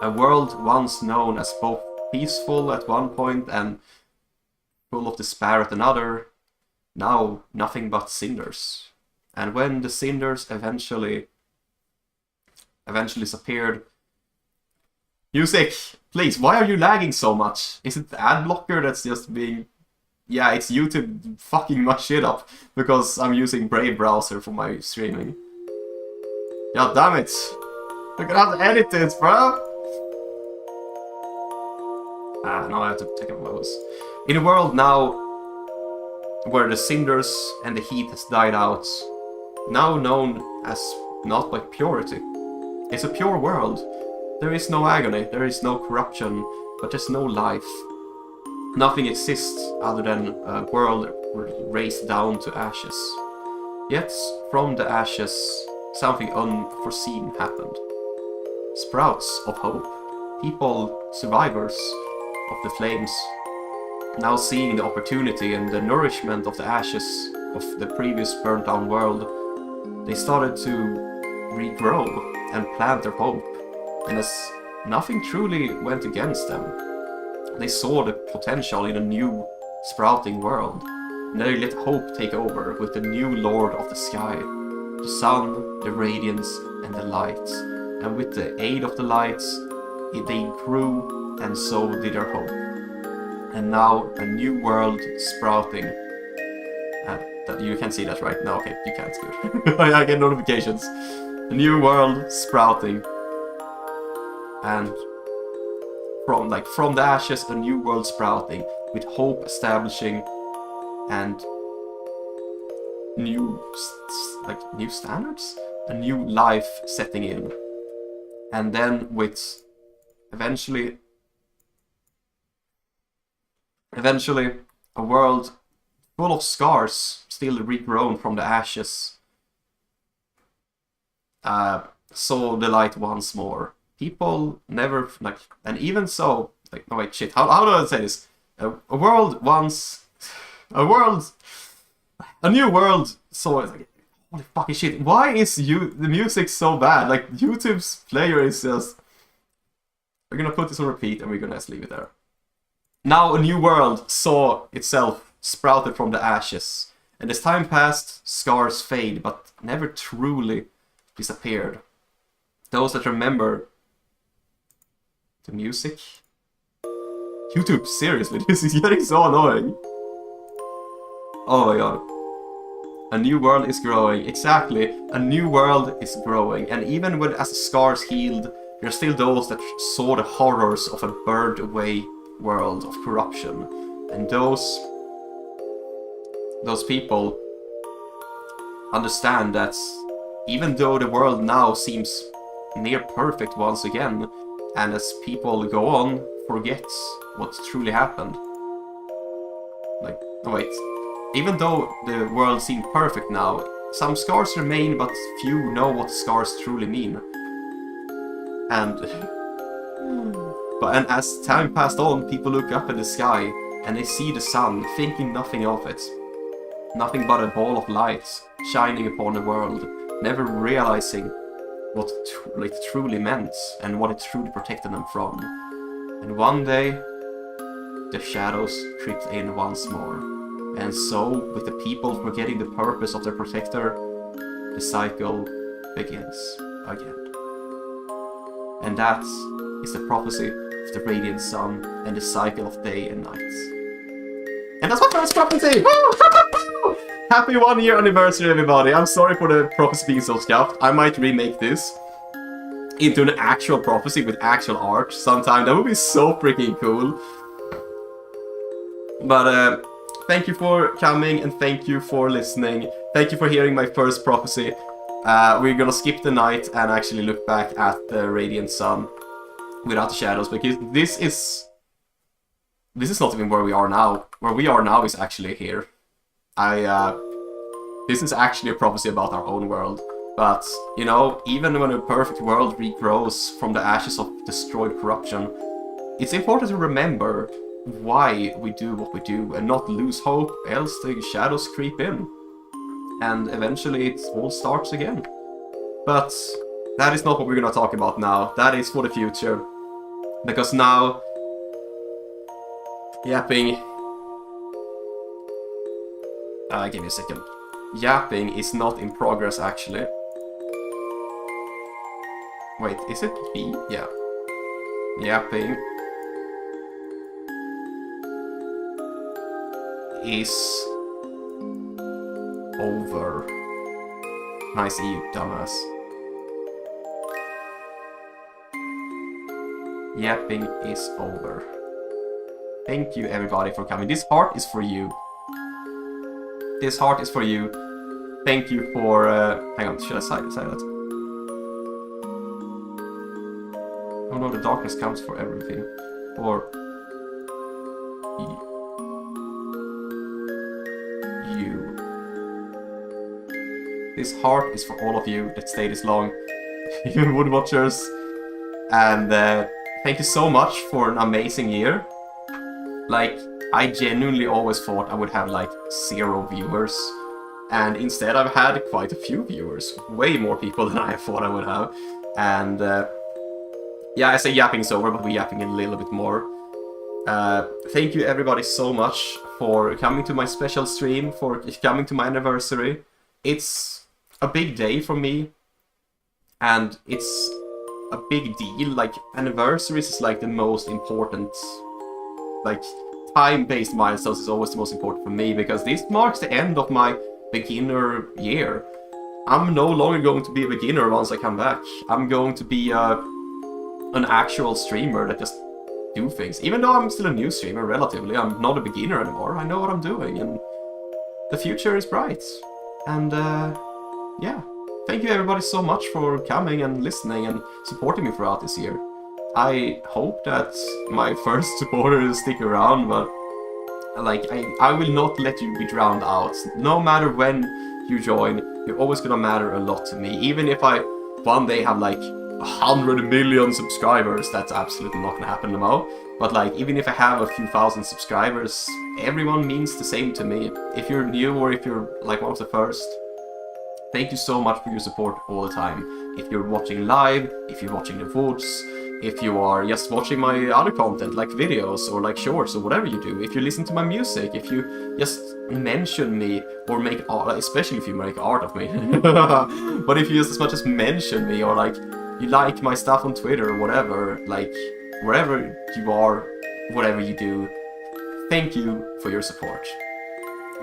A: A world once known as both peaceful at one point and full of despair at another, now nothing but cinders. And when the cinders eventually disappeared, Music, please, why are you lagging so much? Is it the ad blocker that's just being... Yeah, it's YouTube fucking my shit up because I'm using Brave browser for my streaming. God damn it. I'm gonna have to edit this, bro. Now I have to take a pause. In a world now where the cinders and the heat has died out, now known as not by purity. It's a pure world. There is no agony, there is no corruption, but there's no life. Nothing exists other than a world raised down to ashes. Yet, from the ashes, something unforeseen happened. Sprouts of hope. People, survivors of the flames, now seeing the opportunity and the nourishment of the ashes of the previous burnt down world, they started to regrow and plant their hope. And as nothing truly went against them, they saw the potential in a new, sprouting world, and they let hope take over with the new Lord of the Sky, the sun, the radiance, and the light. And with the aid of the lights, they grew, and so did their hope. And now a new world sprouting. That you can see that right now. Okay, you can't. Good. I get notifications. A new world sprouting, and from the ashes, a new world sprouting, with hope establishing, and new standards, a new life setting in, and then with eventually a world full of scars still regrown from the ashes saw the light once more. People never, and even so, no wait, shit, how do I say this? A new world saw, holy fucking shit, why is the music so bad? Like, YouTube's player is just, we're gonna put this on repeat and we're gonna just leave it there. Now a new world saw itself sprouted from the ashes, and as time passed, scars fade, but never truly disappeared. Those that remember the music... YouTube, seriously, this is getting so annoying. Oh my god. A new world is growing, exactly, a new world is growing, and even as the scars healed, there are still those that saw the horrors of a burned away world of corruption. And those people understand that even though the world now seems near perfect once again, and as people go on, forget what truly happened. Even though the world seemed perfect now, some scars remain, but few know what scars truly mean. And as time passed on, people look up in the sky and they see the sun, thinking nothing of it. Nothing but a ball of light shining upon the world, never realizing what it truly meant and what it truly protected them from. And one day, the shadows crept in once more. And so, with the people forgetting the purpose of their protector, the cycle begins again. And that is the prophecy of the radiant sun and the cycle of day and night. And that's my first prophecy! Happy 1 year anniversary, everybody! I'm sorry for the prophecy being so scuffed. I might remake this into an actual prophecy with actual art sometime. That would be so freaking cool. But thank you for coming and thank you for listening. Thank you for hearing my first prophecy. We're gonna skip the night and actually look back at the radiant sun without the shadows, because this is not even where we are now. Where we are now is actually here. This is actually a prophecy about our own world. But, you know, even when a perfect world regrows from the ashes of destroyed corruption, it's important to remember why we do what we do and not lose hope, else the shadows creep in. And eventually it all starts again. But that is not what we're gonna talk about now. That is for the future. Because now, yapping... give me a second. Yapping is not in progress, actually. Wait, is it B? Yeah. Yapping is over. I see you, dumbass. Yapping is over. Thank you everybody for coming. This heart is for you. This heart is for you. Thank you for... hang on, should I say that? Oh no, the darkness comes for everything. For... you. This heart is for all of you that stayed this long. You Wood Watchers. And thank you so much for an amazing year. Like, I genuinely always thought I would have like 0 viewers. And instead I've had quite a few viewers. Way more people than I thought I would have. And yeah, I say yapping's over, but we're yapping a little bit more. Thank you everybody so much for coming to my special stream, for coming to my anniversary. It's a big day for me. And it's a big deal. Like, anniversaries is like the most important, like, time-based milestones is always the most important for me, because this marks the end of my beginner year. I'm no longer going to be a beginner once I come back. I'm going to be an actual streamer that just do things. Even though I'm still a new streamer, relatively, I'm not a beginner anymore. I know what I'm doing, and the future is bright. And yeah. Thank you everybody so much for coming and listening and supporting me throughout this year. I hope that my first supporters stick around, but like I will not let you be drowned out. No matter when you join, you're always gonna matter a lot to me. Even if I one day have like 100 million subscribers, that's absolutely not gonna happen now. But like, even if I have a few thousand subscribers, everyone means the same to me. If you're new or if you're like one of the first, thank you so much for your support all the time. If you're watching live, if you're watching the VODs, if you are just watching my other content like videos or like shorts or whatever you do, if you listen to my music, if you just mention me or make art, especially if you make art of me, but if you just as much as mention me or like you like my stuff on Twitter or whatever, like wherever you are, whatever you do, thank you for your support.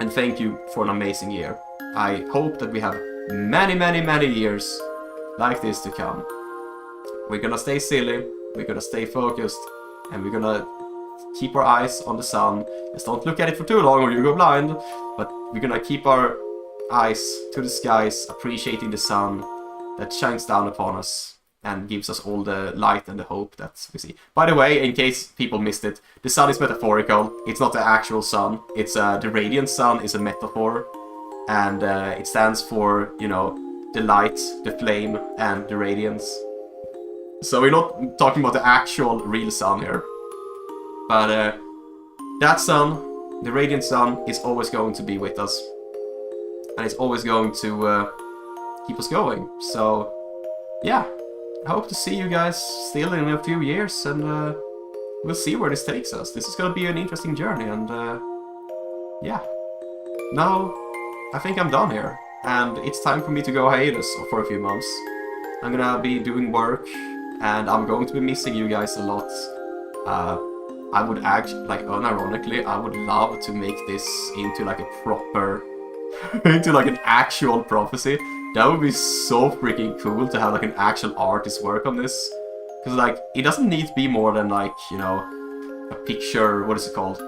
A: And thank you for an amazing year. I hope that we have many, many, many years like this to come. We're gonna stay silly, we're gonna stay focused, and we're gonna keep our eyes on the sun. Just don't look at it for too long or you go blind, but we're gonna keep our eyes to the skies, appreciating the sun that shines down upon us and gives us all the light and the hope that we see. By the way, in case people missed it, the sun is metaphorical. It's not the actual sun. It's the radiant sun is a metaphor, and it stands for, you know, the light, the flame, and the radiance. So we're not talking about the actual real sun here. But that sun, the radiant sun, is always going to be with us. And it's always going to keep us going. So, yeah. I hope to see you guys still in a few years, and we'll see where this takes us. This is gonna be an interesting journey, and yeah. Now, I think I'm done here, and it's time for me to go hiatus for a few months. I'm gonna be doing work, and I'm going to be missing you guys a lot. I would actually, like, unironically, I would love to make this into like a proper, into like an actual prophecy. That would be so freaking cool to have like an actual artist work on this. Because like, it doesn't need to be more than like, you know, a picture, what is it called?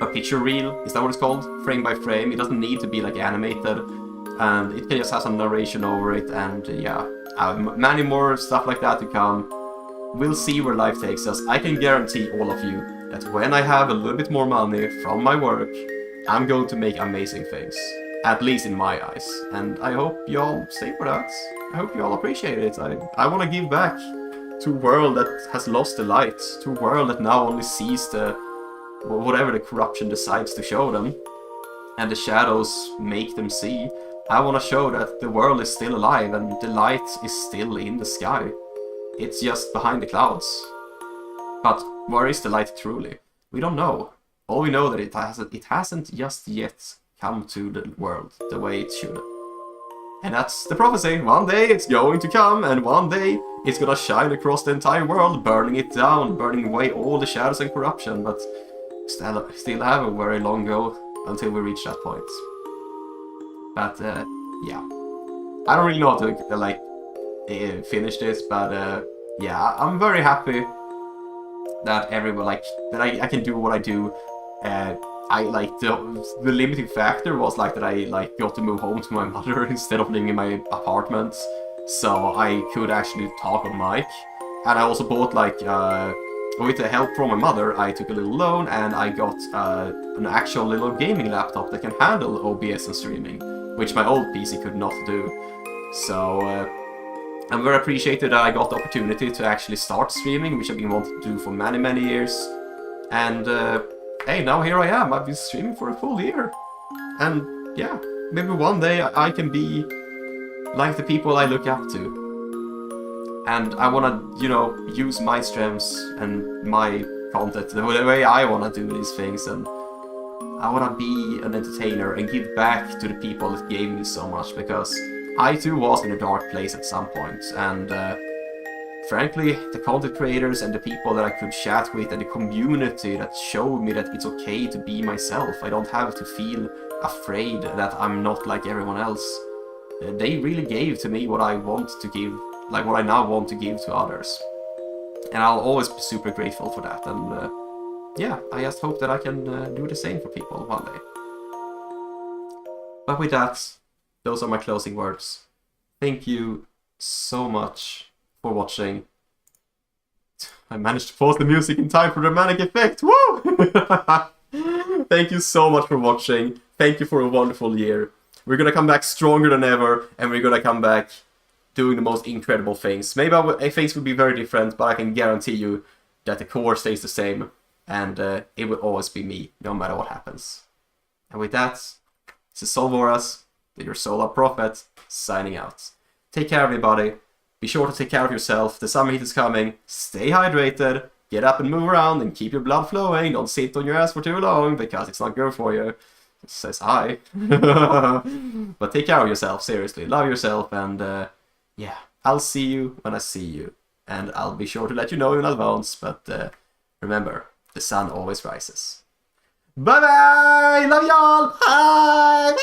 A: A picture reel, is that what it's called? Frame by frame. It doesn't need to be like animated. And it can just have some narration over it, and yeah. Many more stuff like that to come. We'll see where life takes us. I can guarantee all of you that when I have a little bit more money from my work, I'm going to make amazing things. At least in my eyes. And I hope y'all stay for that. I hope y'all appreciate it. I want to give back to a world that has lost the light. To a world that now only sees the whatever the corruption decides to show them. And the shadows make them see. I want to show that the world is still alive and the light is still in the sky. It's just behind the clouds. But where is the light truly? We don't know. All we know that it hasn't just yet come to the world the way it should. And that's the prophecy. One day it's going to come, and one day it's gonna shine across the entire world, burning it down, burning away all the shadows and corruption, but still have a very long go until we reach that point. But, yeah. I don't really know how to, like, finish this, but, yeah, I'm very happy that everyone, like, that I can do what I do. I like the limiting factor was like that I like got to move home to my mother instead of living in my apartment, so I could actually talk on mic. And I also bought like with the help from my mother, I took a little loan and I got an actual little gaming laptop that can handle OBS and streaming, which my old PC could not do. So I'm very appreciated that I got the opportunity to actually start streaming, which I've been wanting to do for many years. And hey, now here I am. I've been streaming for a full year. And yeah, maybe one day I can be like the people I look up to. And I wanna, you know, use my strengths and my content the way I wanna do these things. And I wanna be an entertainer and give back to the people that gave me so much, because I too was in a dark place at some point. And frankly, the content creators and the people that I could chat with and the community that showed me that it's okay to be myself. I don't have to feel afraid that I'm not like everyone else. They really gave to me what I want to give, like what I now want to give to others. And I'll always be super grateful for that. And yeah, I just hope that I can do the same for people one day. But with that, those are my closing words. Thank you so much for watching. I managed to pause the music in time for the dramatic effect. Woo! Thank you so much for watching. Thank you for a wonderful year. We're gonna come back stronger than ever, and we're gonna come back doing the most incredible things. Maybe things will be very different, but I can guarantee you that the core stays the same, and it will always be me, no matter what happens. And with that, this is Voras, your solar prophet, signing out. Take care, everybody. Be sure to take care of yourself. The summer heat is coming. Stay hydrated. Get up and move around and keep your blood flowing. Don't sit on your ass for too long because it's not good for you. It says hi. But take care of yourself, seriously. Love yourself, and yeah, I'll see you when I see you. And I'll be sure to let you know in advance. But remember, the sun always rises. Bye bye! Love y'all! Bye!